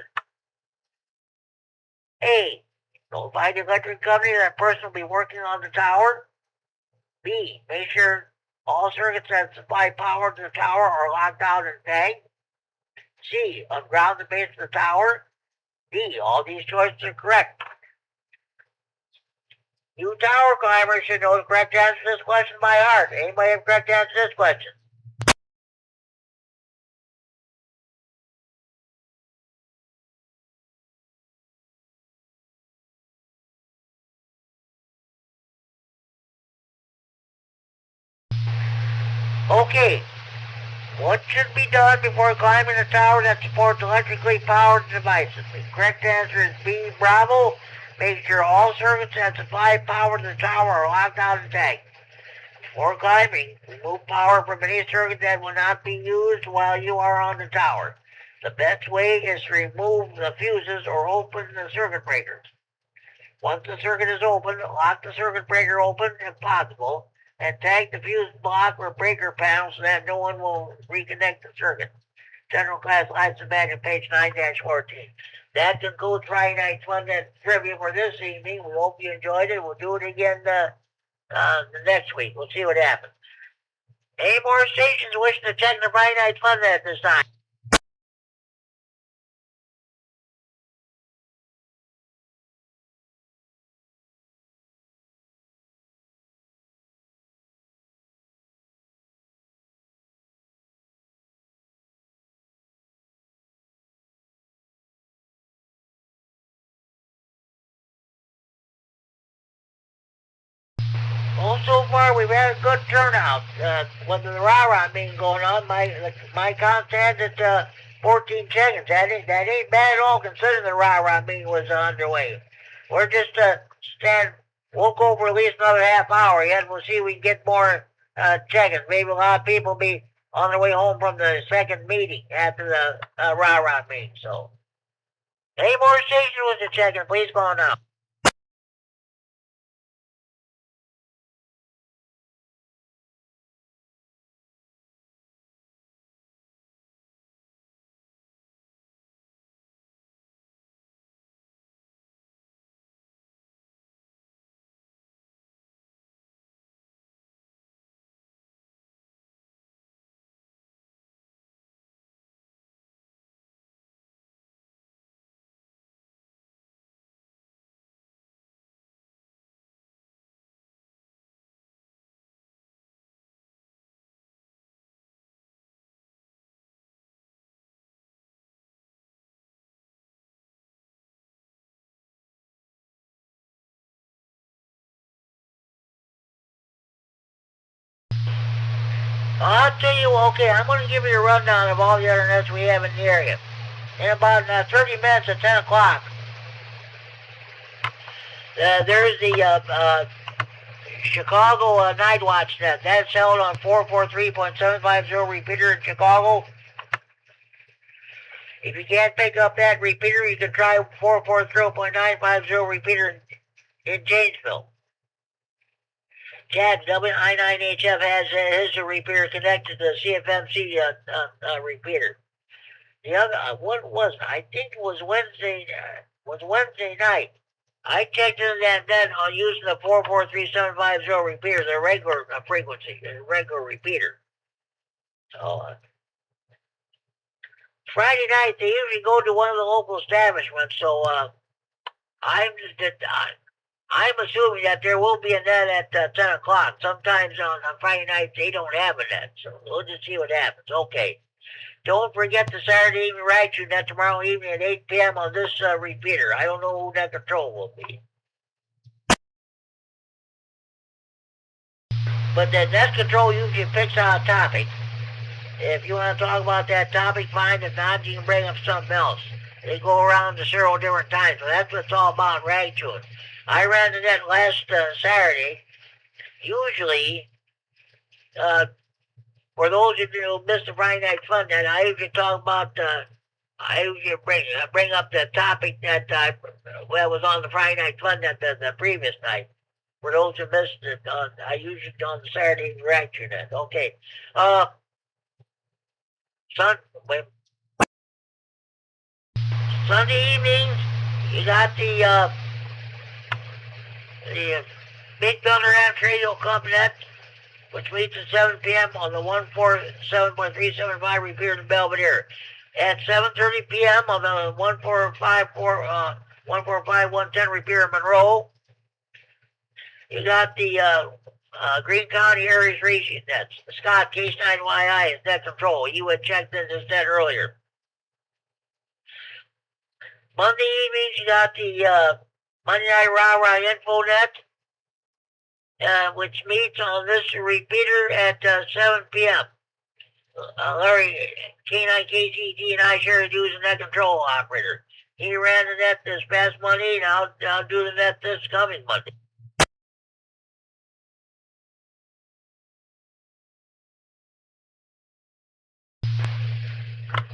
A. Notify the electric company that a person will be working on the tower. B. Make sure all circuits that supply power to the tower are locked down and tagged. C. Unground the base of the tower. D. All these choices are correct. You tower climbers should know the correct answer to this question by heart. Anybody have a correct answer to this question? Okay. What should be done before climbing a tower that supports electrically powered devices? The correct answer is B. Bravo. Make sure all circuits that supply power to the tower are locked out and tagged. Before climbing, remove power from any circuit that will not be used while you are on the tower. The best way is to remove the fuses or open the circuit breakers. Once the circuit is open, lock the circuit breaker open if possible, and tag the fuse block or breaker panel so that no one will reconnect the circuit. General Class License Manual, page 9-14. That concludes Friday Night's Fun and Trivia for this evening. We hope you enjoyed it. We'll do it again the next week. We'll see what happens. Any more stations wishing to check the Friday Night Fun at this time? Well, so far we've had a good turnout. With the rah-rah meeting going on, my count stands at 14 seconds. That ain't bad at all considering the rah-rah meeting was underway. We're just we'll go for at least another half hour yet, and we'll see if we can get more check-ins. Maybe a lot of people will be on their way home from the second meeting after the rah-rah meeting. So, any more stations with the check-in, please go on now. I'll tell you, okay, I'm going to give you a rundown of all the other nets we have in the area. In about 30 minutes at 10 o'clock, there's the Chicago Night Watch net. That's held on 443.750 repeater in Chicago. If you can't pick up that repeater, you can try 440.950 repeater in Janesville. Chad, WI9HF has his repeater connected to the CFMC repeater. The other, what was it? I think it was Wednesday night. I checked into that net on using the 443.750 repeater, the regular frequency, the regular repeater. So, Friday night, they usually go to one of the local establishments, so I'm assuming that there will be a net at 10 o'clock. Sometimes on Friday nights, they don't have a net, so we'll just see what happens. Okay. Don't forget the Saturday evening ride shooting that tomorrow evening at 8 p.m. on this repeater. I don't know who that control will be. But that control usually picks out a topic. If you want to talk about that topic, fine. If not, you can bring up something else. They go around to several different times, so that's what it's all about, rag shooting. I ran the net last Saturday. Usually, for those of you who missed the Friday night fun net, I usually talk about, I usually bring up the topic that was on the Friday night fun net the previous night. For those who missed it, I usually on the Saturday reaction net. Okay. Sunday evenings, you got the Big Thunder Amp Radio Company, which meets at 7 p.m. on the 147.375 repeater in Belvedere. At 7:30 p.m. on the 145.110 repeater in Monroe. You got the Greene County Areas Racing Nets. Scott Case9YI is net control. You had checked in this net earlier. Monday evenings, you got the Monday Night Rah-Rah Info Net, which meets on this repeater at 7 p.m. Larry, K9KGT, and I share the dues as net control operator. He ran the net this past Monday, and I'll do the net this coming Monday.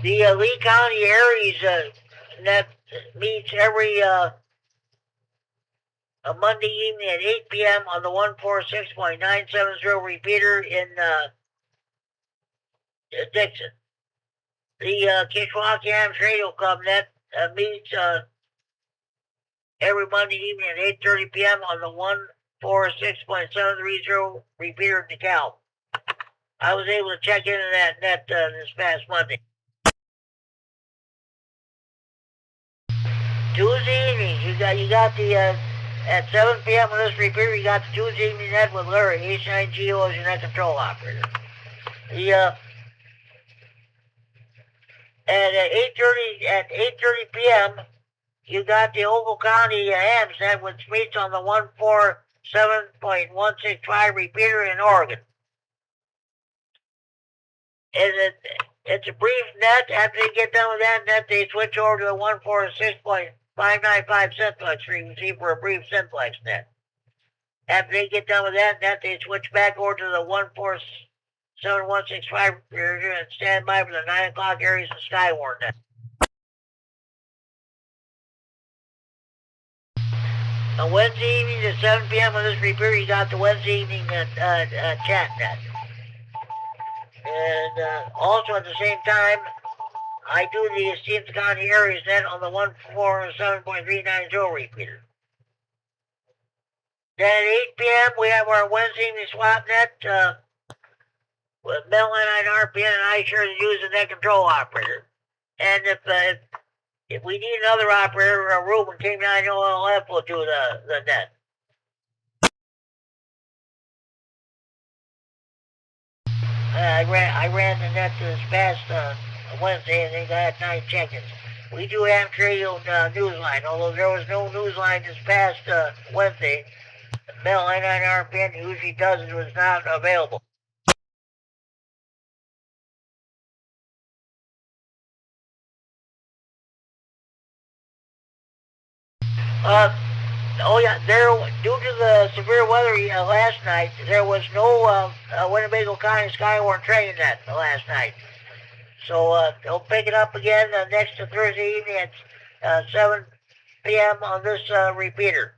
The Lee County Aries net meets every a Monday evening at 8 p.m. on the 146.970 repeater in Dixon. The Kishwaukee Hams Radio Club net meets every Monday evening at 8:30 p.m. on the 146.730 repeater in DeKalb. I was able to check into that net this past Monday. Tuesday evening, you got the at 7 p.m. on this repeater, you got the Tuesday evening net with Larry, H9GO as your net control operator. The at 8:30 p.m. you got the Ogle County Hams net, which meets on the 147.165 repeater in Oregon. It's a brief net. After they get done with that net, they switch over to a 146.595 simplex frequency for a brief simplex net. After they get done with that net, they switch back over to the 147.165 repeater and stand by for the 9 o'clock Aries and Skywarn net. On Wednesday evening at 7 p.m. on this repeater, you got the Wednesday evening chat net. And also at the same time, I do the Stevenson County Areas net on the 147.390 repeater. Then at 8 p.m. we have our Wednesday evening swap net with Mel and RPN, and I share the use of net control operator. And if we need another operator, Ruben K9OLF will do the net. I ran the net this past Wednesday, and they got 9 check-ins. We do have radio newsline, although there was no newsline this past Wednesday. Mel I9RPN usually does it, was not available. Oh yeah, due to the severe weather last night, there was no Winnebago County Skywarn train net last night. So they'll pick it up again next to Thursday evening at 7 p.m. on this repeater.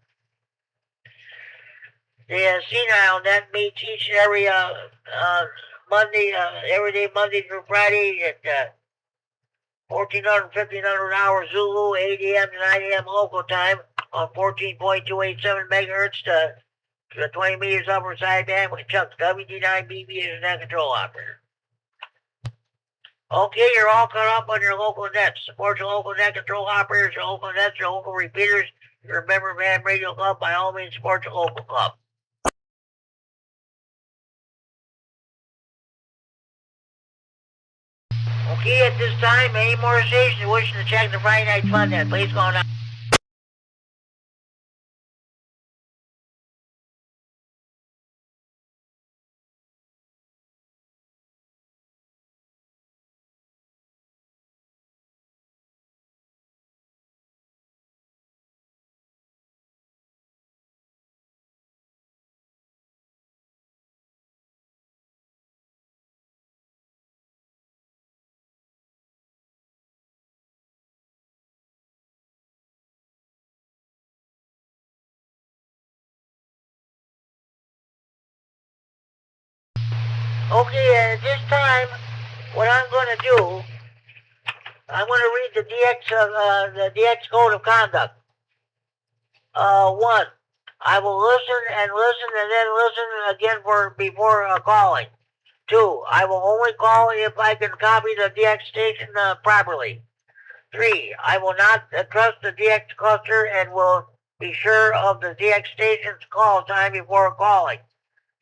The senile net meets each and every Monday, every day Monday through Friday at 1400 1500 hours Zulu, 8 a.m. to 9 a.m. local time on 14.287 megahertz to 20 meters upper sideband with Chuck's WD9BB as a net control operator. Okay, you're all caught up on your local nets. Support your local net control operators, your local nets, your local repeaters. You're a member of Ham Radio Club. By all means, support your local club. Okay, at this time, any more stations wishing to check the Friday Night Fun net, please go on. Okay, at this time, what I'm going to do, I'm going to read the DX Code of Conduct. 1. I will listen and then listen again before calling. 2. I will only call if I can copy the DX station properly. 3. I will not trust the DX cluster and will be sure of the DX station's call time before calling.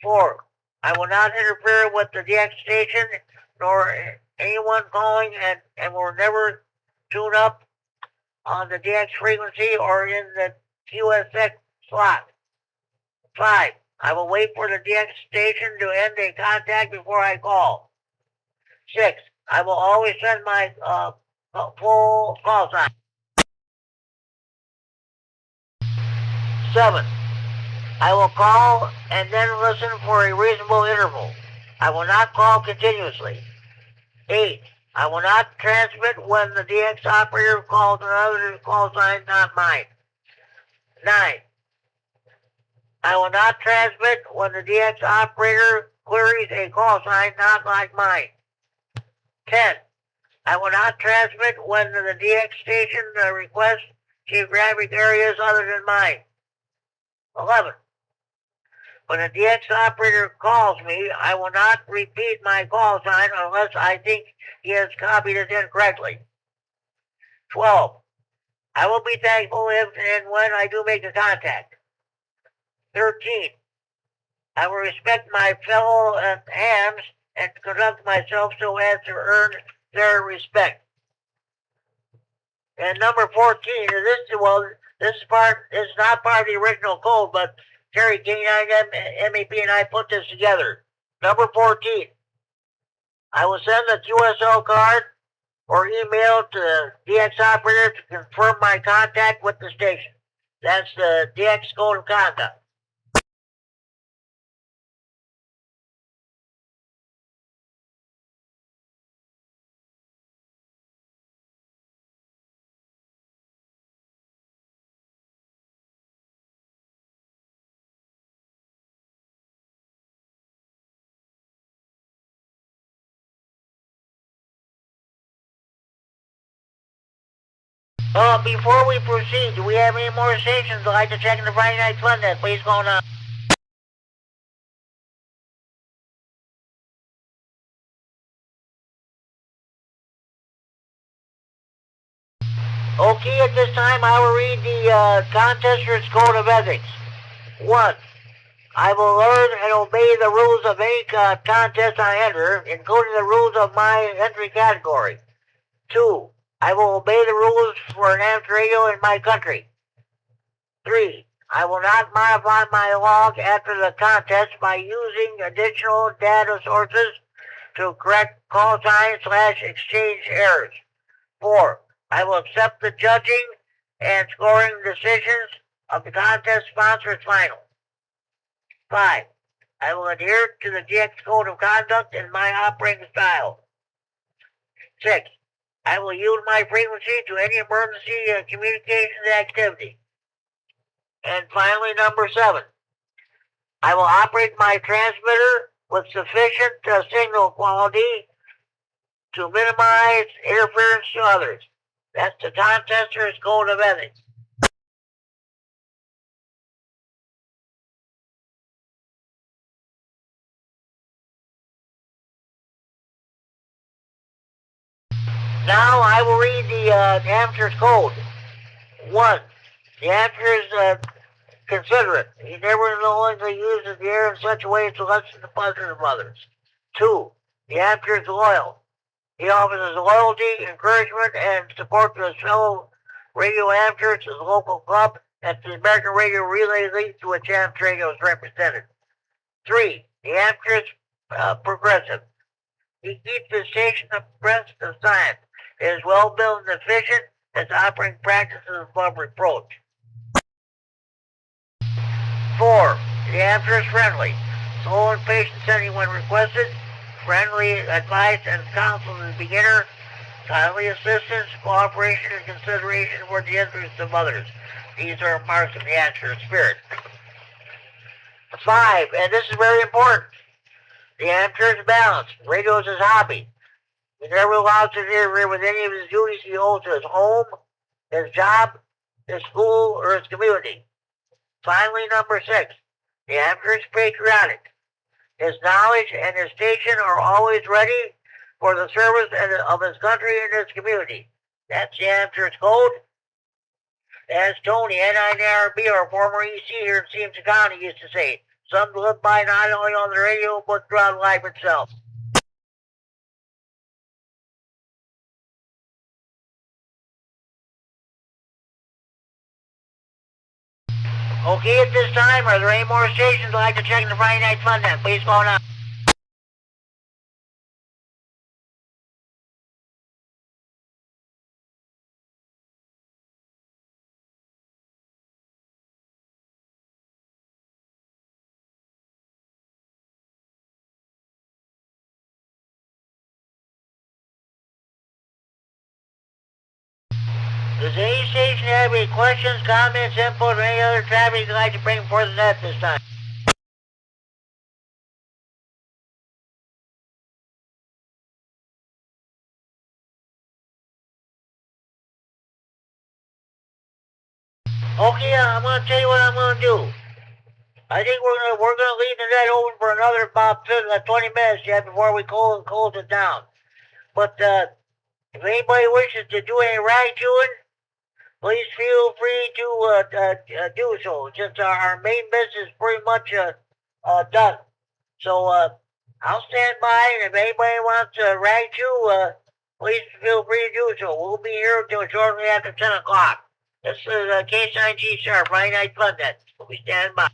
4. I will not interfere with the DX station nor anyone calling and will never tune up on the DX frequency or in the QSX slot. 5. I will wait for the DX station to end a contact before I call. 6. I will always send my full call sign. 7. I will call and then listen for a reasonable interval. I will not call continuously. 8. I will not transmit when the DX operator calls another call sign, not mine. 9. I will not transmit when the DX operator queries a call sign not like mine. 10. I will not transmit when the DX station requests geographic areas other than mine. 11. When a DX operator calls me, I will not repeat my call sign unless I think he has copied it incorrectly. 12. I will be thankful if and when I do make a contact. 13. I will respect my fellow hams and conduct myself so as to earn their respect. And number 14, this is not part of the original code, but Kerry K9 MEP and I put this together. Number 14, I will send a QSL card or email to the DX operator to confirm my contact with the station. That's the DX Code of Conduct. Before we proceed, do we have any more stations that like to check in the Friday Night Fun net? Please go on. Okay, at this time I will read the contester's code of ethics. 1. I will learn and obey the rules of any contest I enter, including the rules of my entry category. 2. I will obey the rules for an amateur radio in my country. 3. I will not modify my log after the contest by using additional data sources to correct call sign/exchange errors. 4. I will accept the judging and scoring decisions of the contest sponsor as final. 5. I will adhere to the DX Code of Conduct in my operating style. 6. I will yield my frequency to any emergency communications activity. And finally, number 7. I will operate my transmitter with sufficient signal quality to minimize interference to others. That's the contester's code of ethics. Now I will read the amateur's code. 1. The amateur is considerate. He never knowingly uses the air in such a way as to lessen the pleasure of others. 2. The amateur is loyal. He offers his loyalty, encouragement, and support to his fellow radio amateurs, his local club, and to the American Radio Relay League to which amateur radio is represented. 3. The amateur is progressive. He keeps the station abreast of science. It is well built and efficient. Its operating practices above reproach. 4. The amateur is friendly. Slow and patient sending when requested. Friendly advice and counsel to the beginner. Timely assistance, cooperation, and consideration for the interests of others. These are marks of the amateur spirit. 5. And this is very important. The amateur is balanced. Radio is his hobby. He never allows to interfere with any of his duties he owes to his home, his job, his school, or his community. Finally, number 6. The amateur is patriotic. His knowledge and his station are always ready for the service of his country and his community. That's the amateur's code. As Tony, NIRB, our former EC here in Stevenson County, used to say, some to live by not only on the radio, but throughout life itself. Okay, at this time, are there any more stations I'd like to check in the Friday Night Fun then? Please go on. Does any station have any questions, comments, input, or any other traffic you'd like to bring forth the net this time? Okay, I'm going to tell you what I'm going to do. I think we're gonna leave the net open for another about 20 minutes yet before we close it down. But if anybody wishes to do any rag chewing, please feel free to do so. Since our main business is pretty much done. So I'll stand by, and if anybody wants to rag chew, please feel free to do so. We'll be here until shortly after 10 o'clock. This is K9G Sharp, Friday Night Fun Net. We'll be standing by.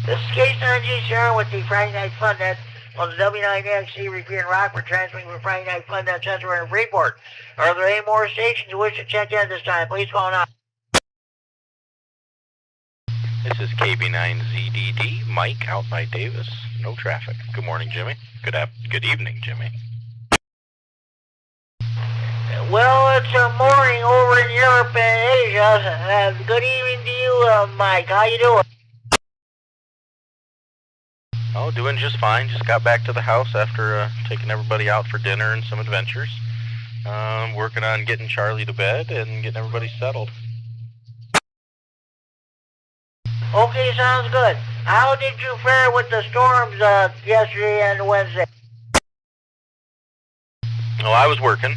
This is K9G Sharon with the Friday Night Fun Net on the W9XC repeat in Rockford, transmitting from Friday Night Fun Net Center in Freeport. Are there any more stations you wish to check in this time? Please call now. This is KB9ZDD, Mike out by Davis. No traffic. Good morning, Jimmy. Good evening, Jimmy. Well, it's morning over in Europe and Asia. Good evening to you, Mike. How you doing? Oh, doing just fine. Just got back to the house after taking everybody out for dinner and some adventures. Working on getting Charlie to bed and getting everybody settled. Okay, sounds good. How did you fare with the storms yesterday and Wednesday? Oh, I was working.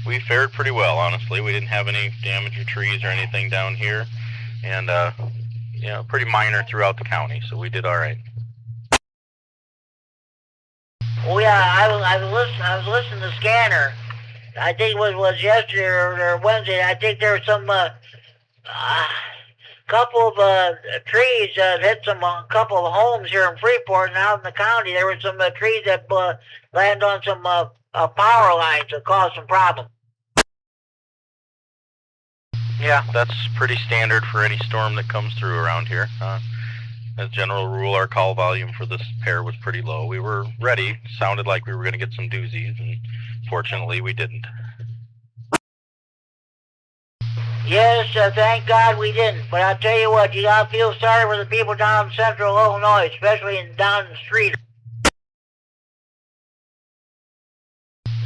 We fared pretty well, honestly. We didn't have any damage or trees or anything down here, and pretty minor throughout the county, so we did all right. Oh yeah, I was listening to Scanner. I think it was yesterday or Wednesday. I think there was some couple of trees hit a couple of homes here in Freeport and out in the county. There were some trees that landed on some power lines that caused some problems. Yeah, that's pretty standard for any storm that comes through around here. As a general rule, our call volume for this pair was pretty low. We were ready. Sounded like we were going to get some doozies, and fortunately we didn't. Yes, thank God we didn't. But I'll tell you what, you gotta feel sorry for the people down in central Illinois, especially down the street.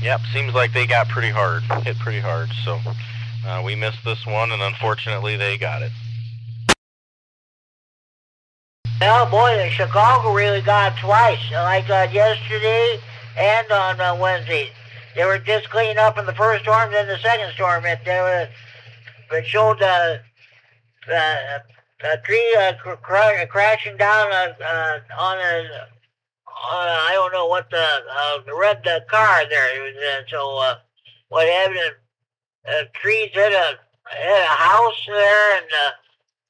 Yep, seems like they got hit pretty hard. So we missed this one, and unfortunately they got it. Well, boy, Chicago really got it twice, like yesterday and on Wednesday. They were just cleaning up in the first storm, then the second storm. It showed a tree crashing down on a I don't know what the red car there. It was what happened? Trees hit a house there, and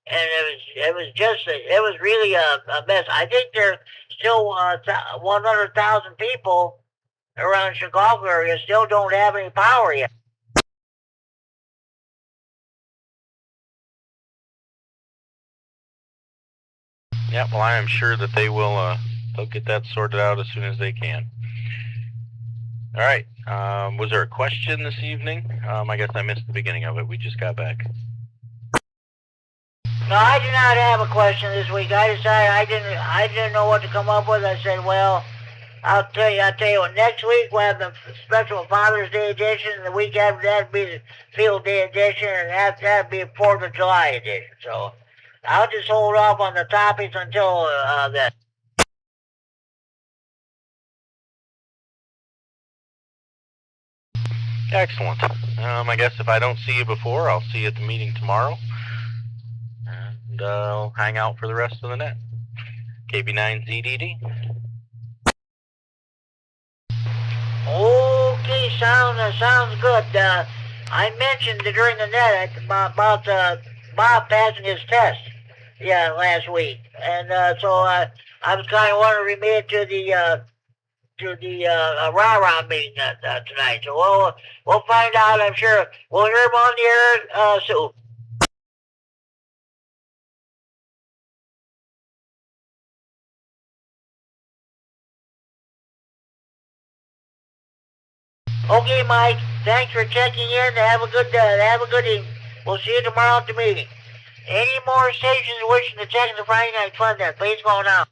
it was really a mess. I think there's still 100,000 people around Chicago area still don't have any power yet. Yeah, well, I am sure that they will. They'll get that sorted out as soon as they can. All right. Was there a question this evening? I guess I missed the beginning of it. We just got back. No, I do not have a question this week. I decided I didn't know what to come up with. I said, well, I'll tell you what. Next week we'll have the special Father's Day edition, and the week after that will be the Field Day edition, and after that will be the 4th of July edition. So I'll just hold off on the topics until then. Excellent. I guess if I don't see you before, I'll see you at the meeting tomorrow. And I'll hang out for the rest of the net. KB9ZDD. Okay, sounds good. I mentioned during the net about Bob passing his test, last week, and so I was kind of wondering if we made it to the rah-rah meeting tonight. So we'll find out. I'm sure we'll hear him on the air soon. Okay, Mike. Thanks for checking in. Have a good evening. We'll see you tomorrow at the meeting. Any more stations wishing to check in the Friday Night Fun then, please go now.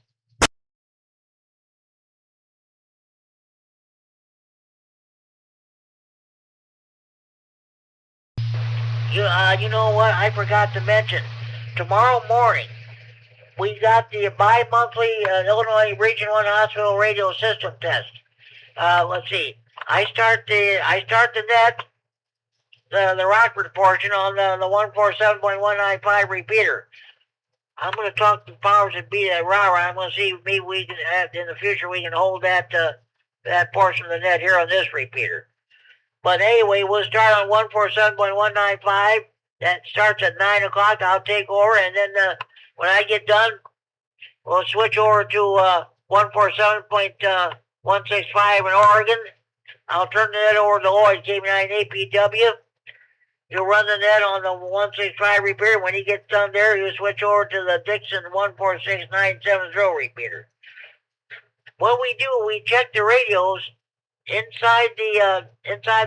You know what? I forgot to mention. Tomorrow morning, we got the bi-monthly Illinois Region 1 Hospital Radio System test. Let's see. I start the net, the Rockford portion on the 147.195 repeater. I'm going to talk to powers that be at rah-rah. I'm going to see if maybe we can in the future we can hold that portion of the net here on this repeater. But anyway, we'll start on 147.195. That starts at 9 o'clock. I'll take over, and then when I get done, we'll switch over to 147.165 in Oregon. I'll turn the net over to Lloyd, KB9 APW. He'll run the net on the 165 repeater. When he gets done there, he'll switch over to the Dixon 146970 repeater. What we do, we check the radios inside the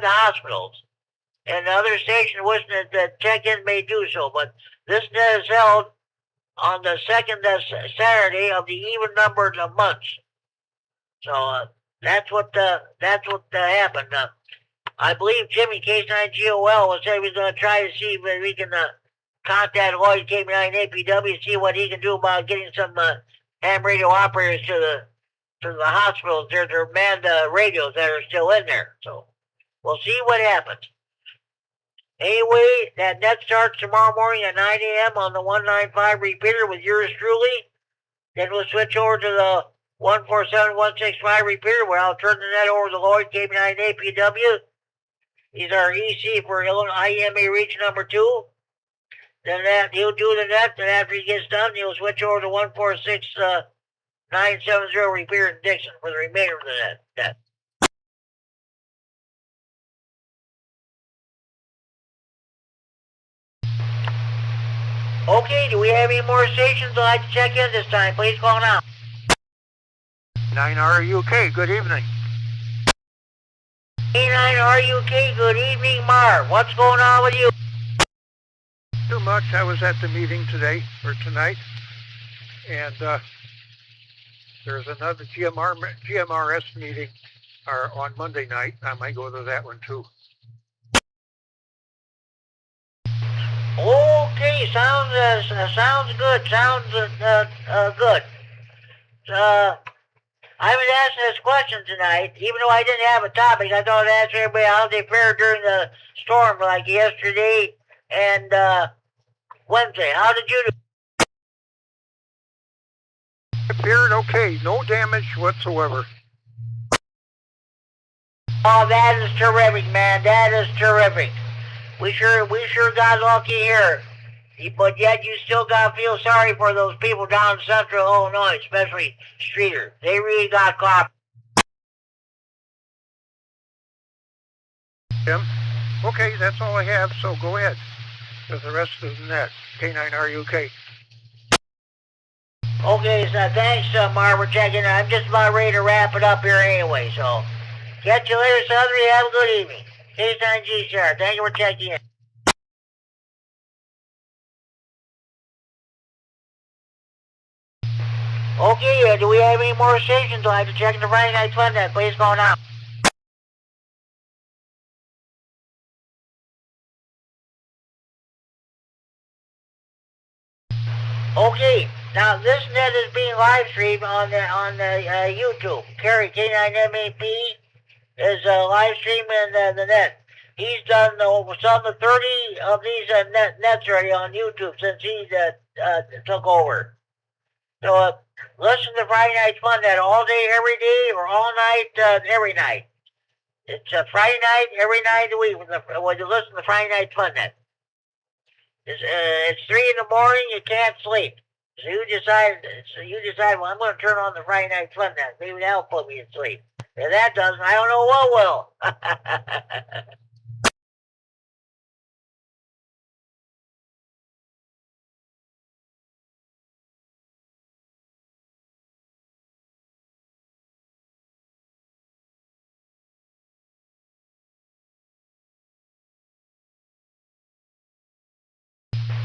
hospitals, and the other station wishing that check-in may do so. But this net is held on the second Saturday of the even numbered months. So that's what happened. I believe Jimmy K9GOL said he was going to try to see if we can contact Lloyd KB9 APW, see what he can do about getting some ham radio operators to the hospitals. There's manned radios that are still in there. So we'll see what happens. Anyway, that net starts tomorrow morning at 9 a.m. on the 195 repeater with yours truly. Then we'll switch over to the 147.165 repeater where I'll turn the net over to Lloyd KB9 APW. He's our EC for Illinois IEMA Region number 2. Then he'll do the net, and after he gets done, he'll switch over to 146970 Repair in Dixon for the remainder of the net. Okay, do we have any more stations I'd like to check in this time? Please call now. 9RUK, good evening. A9RUK, good evening, Mar. What's going on with you? Too much. I was at the meeting today, or tonight, and there's another GMRS meeting on Monday night. I might go to that one too. Okay, sounds good. Sounds good. I've been asking this question tonight, even though I didn't have a topic. I thought I'd ask everybody how they fared during the storm, like yesterday and Wednesday. How did you do? It fared okay. No damage whatsoever. Oh, that is terrific, man. That is terrific. We sure got lucky here. But yet you still gotta feel sorry for those people down in central Illinois, especially Streeter. They really got caught. Tim? Okay, that's all I have, so go ahead. With the rest of the net. K9RUK. Okay, so thanks, Mar, for checking. I'm just about ready to wrap it up here anyway, so catch you later, Southern. Have a good evening. K9G, sir. Thank you for checking in. Okay, do we have any more stations? I'll have to check the Friday Night Fun net. Please go now. Okay, now this net is being live streamed on the YouTube. Kerry K9MAP is live streaming the net. He's done over some of 30 of these nets already on YouTube since he took over. So listen to Friday Night Fun net all day, every day, or all night, every night. It's Friday night, every night of the week when you listen to Friday Night Fun net. It's 3 in the morning, you can't sleep. So you decide, well, I'm going to turn on the Friday Night Fun net. Maybe that'll put me to sleep. If that doesn't, I don't know what will.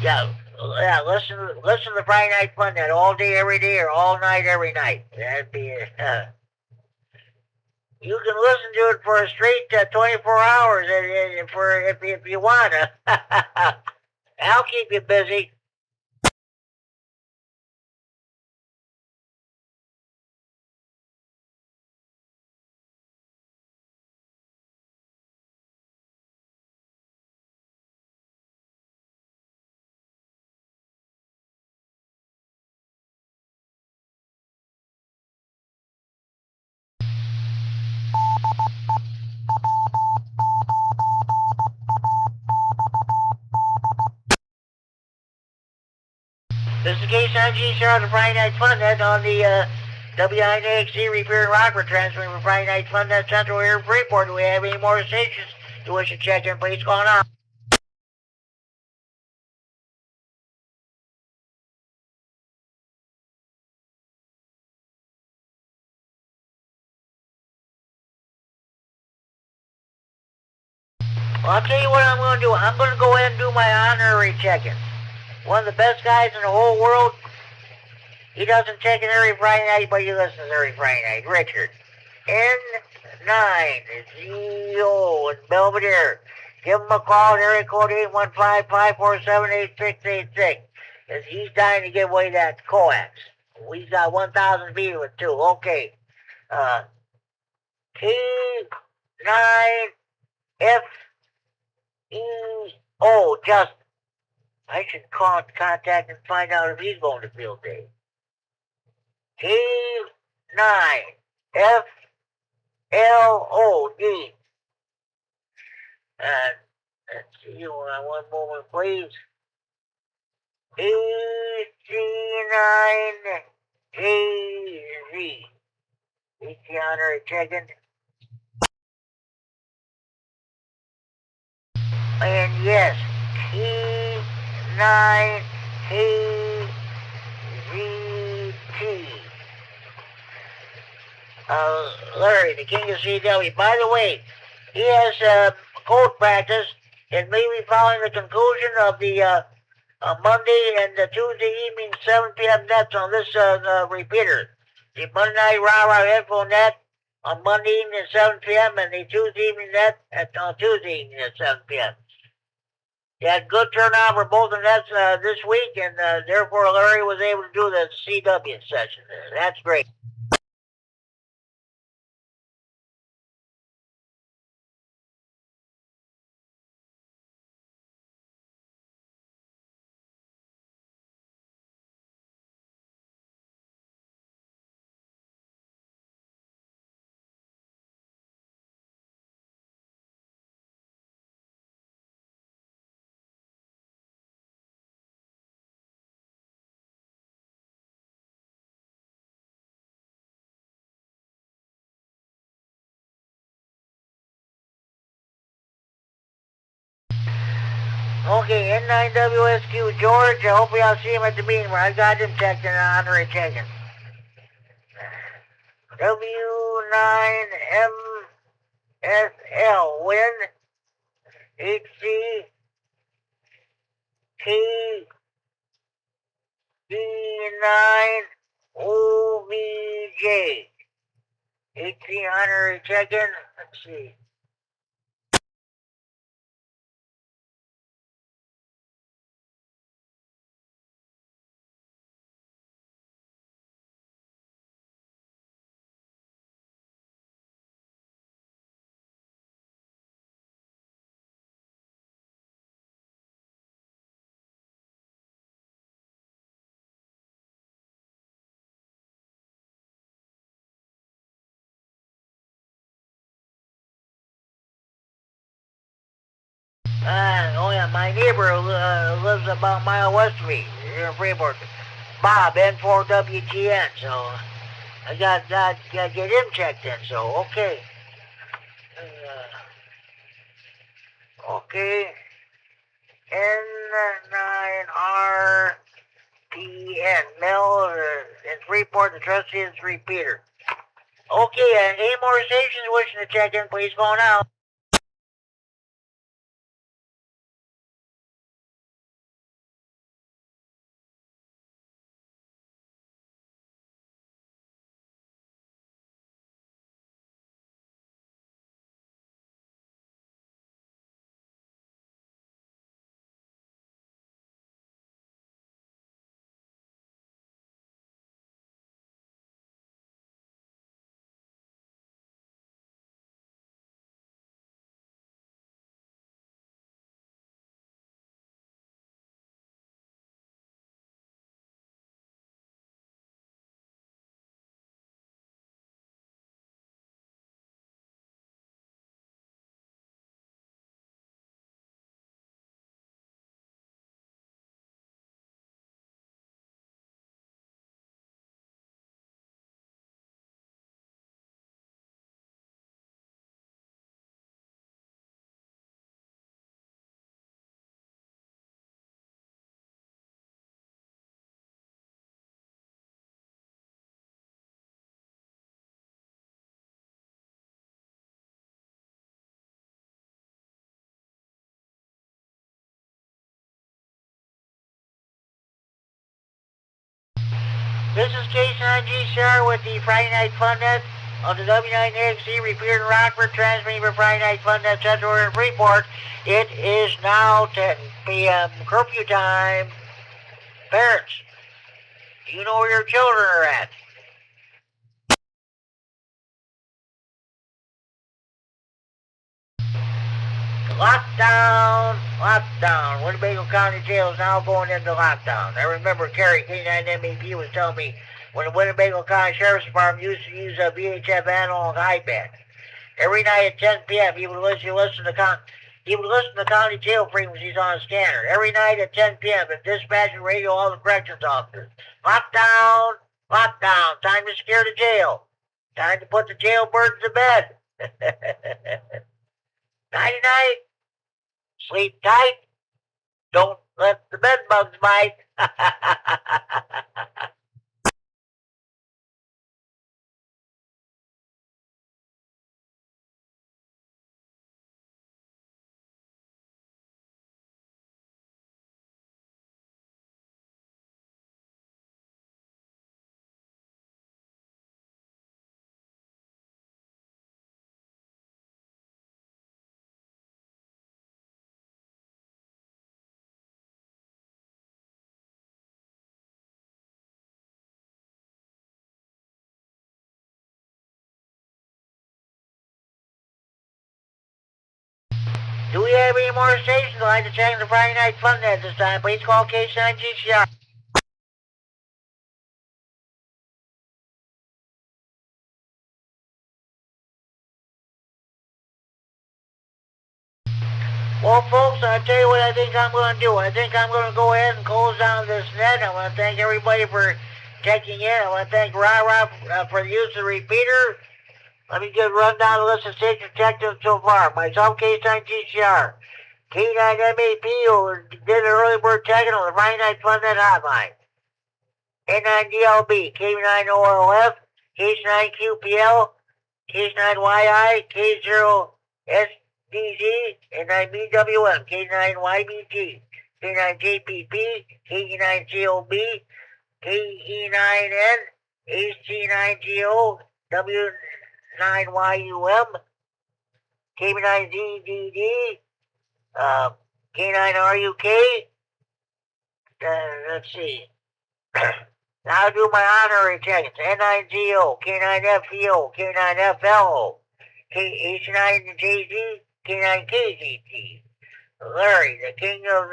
Yeah, listen to the Friday Night Fun net all day, every day, or all night, every night. That'd be you can listen to it for a straight 24 hours if you want to. I'll keep you busy. This is K9G, sir, on the Friday Night Fun net on the WINXC Repair and Rockford transmitting from Friday Night Fun net Central here in Freeport. Do we have any more stations you wish to check in? Please call now. Well, I'll tell you what I'm going to do. I'm going to go ahead and do my honorary check-in. One of the best guys in the whole world. He doesn't check in every Friday night, but he listens every Friday night. Richard. N9 is EO in Belvedere. Give him a call at area code 815-547-8686. Because he's dying to get away that coax. We've got 1,000 feet of it, too. Okay. K9FEO, Justin. I should call and contact and find out if he's going to field day. K9FLOD. Let's see, one moment, please. AC9AZ. AC Honor checking. And yes, E9AZT. Larry, the king of CW. By the way, he has code practice and maybe following the conclusion of the Monday and the Tuesday evening 7 p.m. nets on this repeater. The Monday Night Rah-Rah Info net on Monday evening at 7 p.m. and the Tuesday evening net on Tuesday evening at 7 p.m. He had good turnout for both the nets this week, and therefore Larry was able to do the CW session. That's great. Okay, N9WSQ George, hopefully I'll see him at the meeting where I got him checked and honorary checking. W9MSL win HC KD9 OVJ. HC honorary checking. Let's see. Oh yeah, my neighbor lives about a mile west of me here in Freeport. Bob, N4WGN, so I got to get him checked in, so okay. Okay. N9RPN, Mel in Freeport, the trustee is repeater. Okay, any more stations wishing to check in, please go now. This is K9GCR with the Friday Night Fun Net on the W9AXC repeater in Rockford, transmitting for Friday Night Fun Net Central in Freeport. It is now 10 p.m. curfew time. Parents, do you know where your children are at? Lockdown, lockdown. Winnebago County Jail is now going into lockdown. I remember Kerry, K9MEP, was telling me when the Winnebago County Sheriff's Department used to use a VHF analog iPad. Every night at 10 p.m. he would listen to He would listen to county jail frequencies on a scanner. Every night at 10 p.m. and dispatch and radio all the corrections officers. Lockdown, lockdown. Time to scare the jail. Time to put the jailbirds to bed. Nighty-night. Sleep tight. Don't let the bed bugs bite. Do we have any more stations like to check the Friday Night Fun at this time? Please call K9GCR. Well, folks, I'll tell you what I think I'm going to do. I think I'm going to go ahead and close down this net. I want to thank everybody for checking in. I want to thank Rob for the use of the repeater. Let me just run down the list of stations checked in so far. Myself, K9GCR. K9MAP, who did an early bird checking on the Friday Night Fun Net hotline. N9DLB, K9OLF, K9QPL, K9YI, K0SDZ, N9BWM, K9YBT, K9JPP, K9COB, KE9N, HC9GO, W9YUM, K9ZDD, K9RUK, let's see. Now I'll do my honorary check-ins. N9GO, K9FEO, K9FLO, H9JZ, K9KZT. Larry, the king of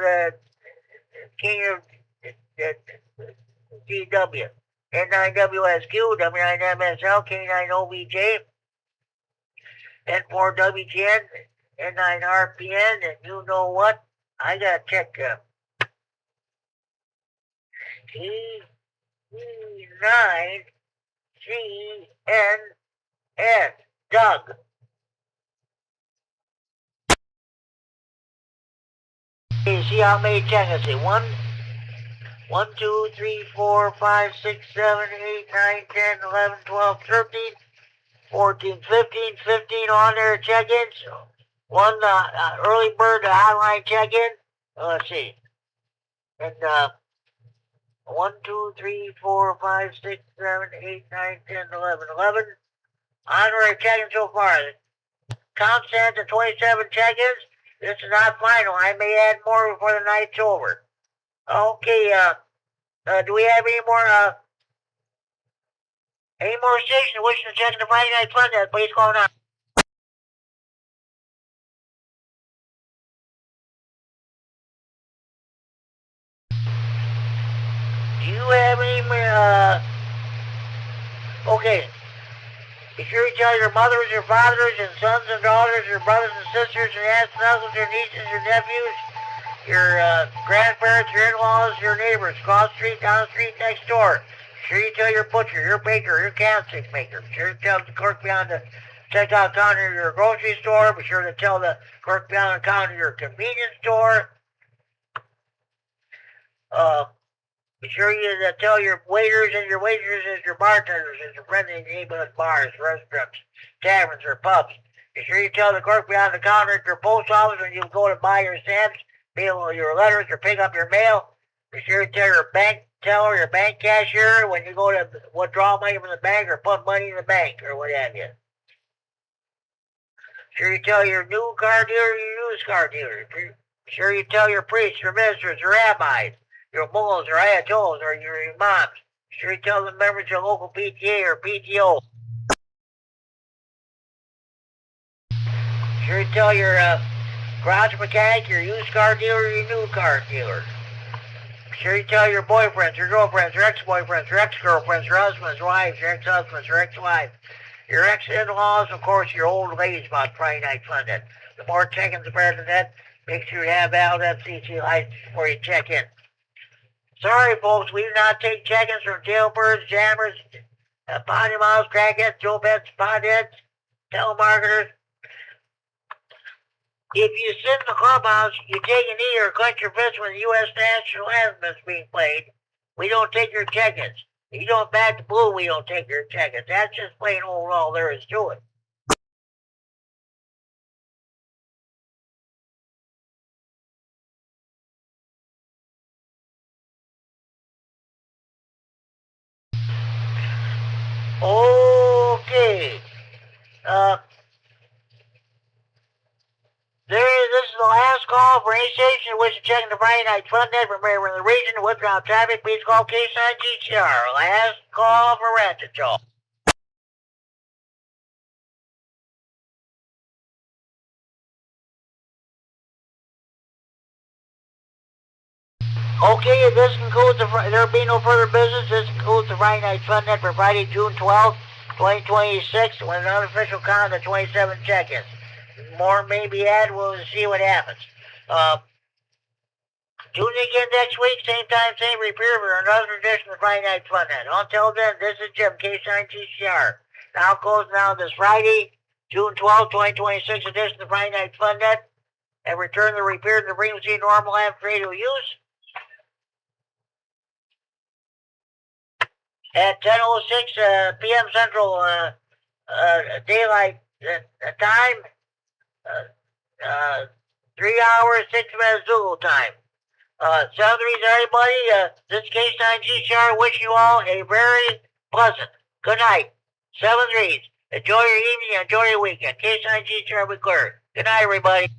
GW. N9WSQ, W9MSL, K9OBJ, N4WGN, N9RPN, and you know what? I gotta check T9CNS, Doug. Okay, see how many checks I say. 1, 2, 3, 4, 5, 6, 7, 8, 9, 10, 11, 12, 13, 14, 15 on there check-ins. One early bird hotline check-in. Let's see. And 1, 2, 3, 4, 5, 6, 7, 8, 9, 10, 11. 11 honorary check-ins so far. Count stands at 27 check-ins. This is not final. I may add more before the night's over. Okay, do we have any more stations wishing to check the Friday Night Fun Net? Please call now. Do you have any more, okay. Be sure you tell your mothers, your fathers, and sons and daughters, your brothers and sisters, your aunts and uncles, your nieces, your nephews, your grandparents, your in-laws, your neighbors, across the street, down the street, next door. Be sure you tell your butcher, your baker, your candlestick maker. Be sure to tell the clerk behind the checkout counter of your grocery store. Be sure to tell the clerk behind the counter of your convenience store. Be sure you tell your waiters and your waitresses, your bartenders, and your friendly neighborhood bars, restaurants, taverns, or pubs. Be sure you tell the clerk behind the counter at your post office when you go to buy your stamps, mail your letters, or pick up your mail. Be sure to tell your bank teller, your bank cashier, when you go to withdraw money from the bank or put money in the bank, or what have you. Be sure you tell your new car dealer, your used car dealer. Be sure you tell your priests, your ministers, your rabbis, your mullahs or ayatollahs or your imams. Be sure you tell the members of your local PTA or PTO. Be sure you tell your garage mechanic, your used car dealer, your new car dealer. Be sure you tell your boyfriends, your girlfriends, your ex-boyfriends, your ex-girlfriends, your husbands, wives, your ex-husbands, your ex-wives, your ex-in-laws, of course, your old ladies about Friday Night Fun Net. The more check-ins, the better than that. Make sure you have valid FCC license before you check in. Sorry, folks, we do not take check-ins from jailbirds, jammers, potty mouths, crackheads, jobheads, potheads, telemarketers. If you sit in the clubhouse, you take a knee or clench your fist when the U.S. national anthem is being played, we don't take your check-ins. If you don't bat the blue, we don't take your check-ins. That's just plain old all there is to it. Okay. This is the last call for any station which is checking the Friday Night Fun Net from anywhere in the region to withdraw traffic. Please call K-Sign GTR. Last call for Rancho. Okay, this concludes there be no further business. This concludes the Friday Night Fun Net for Friday, June 12th, 2026, with an unofficial count of 27 check-ins. More may be added. We'll see what happens. Tune in again next week, same time, same repeat for another edition of Friday Night Fun Net. Until then, this is Jim, K-Sign GCR. Now closing out this Friday, June 12th, 2026 edition of Friday Night Fun Net, and return the repair to the frequency normal and radio use at 10:06 p.m. Central Daylight Time, 3 hours, 6 minutes Zulu time. Sound the reason, everybody. This is K-Sign GCR. Wish you all a very pleasant good night. 7 3s. Enjoy your evening. Enjoy your weekend. K-Sign GCR, we clear. Good night, everybody.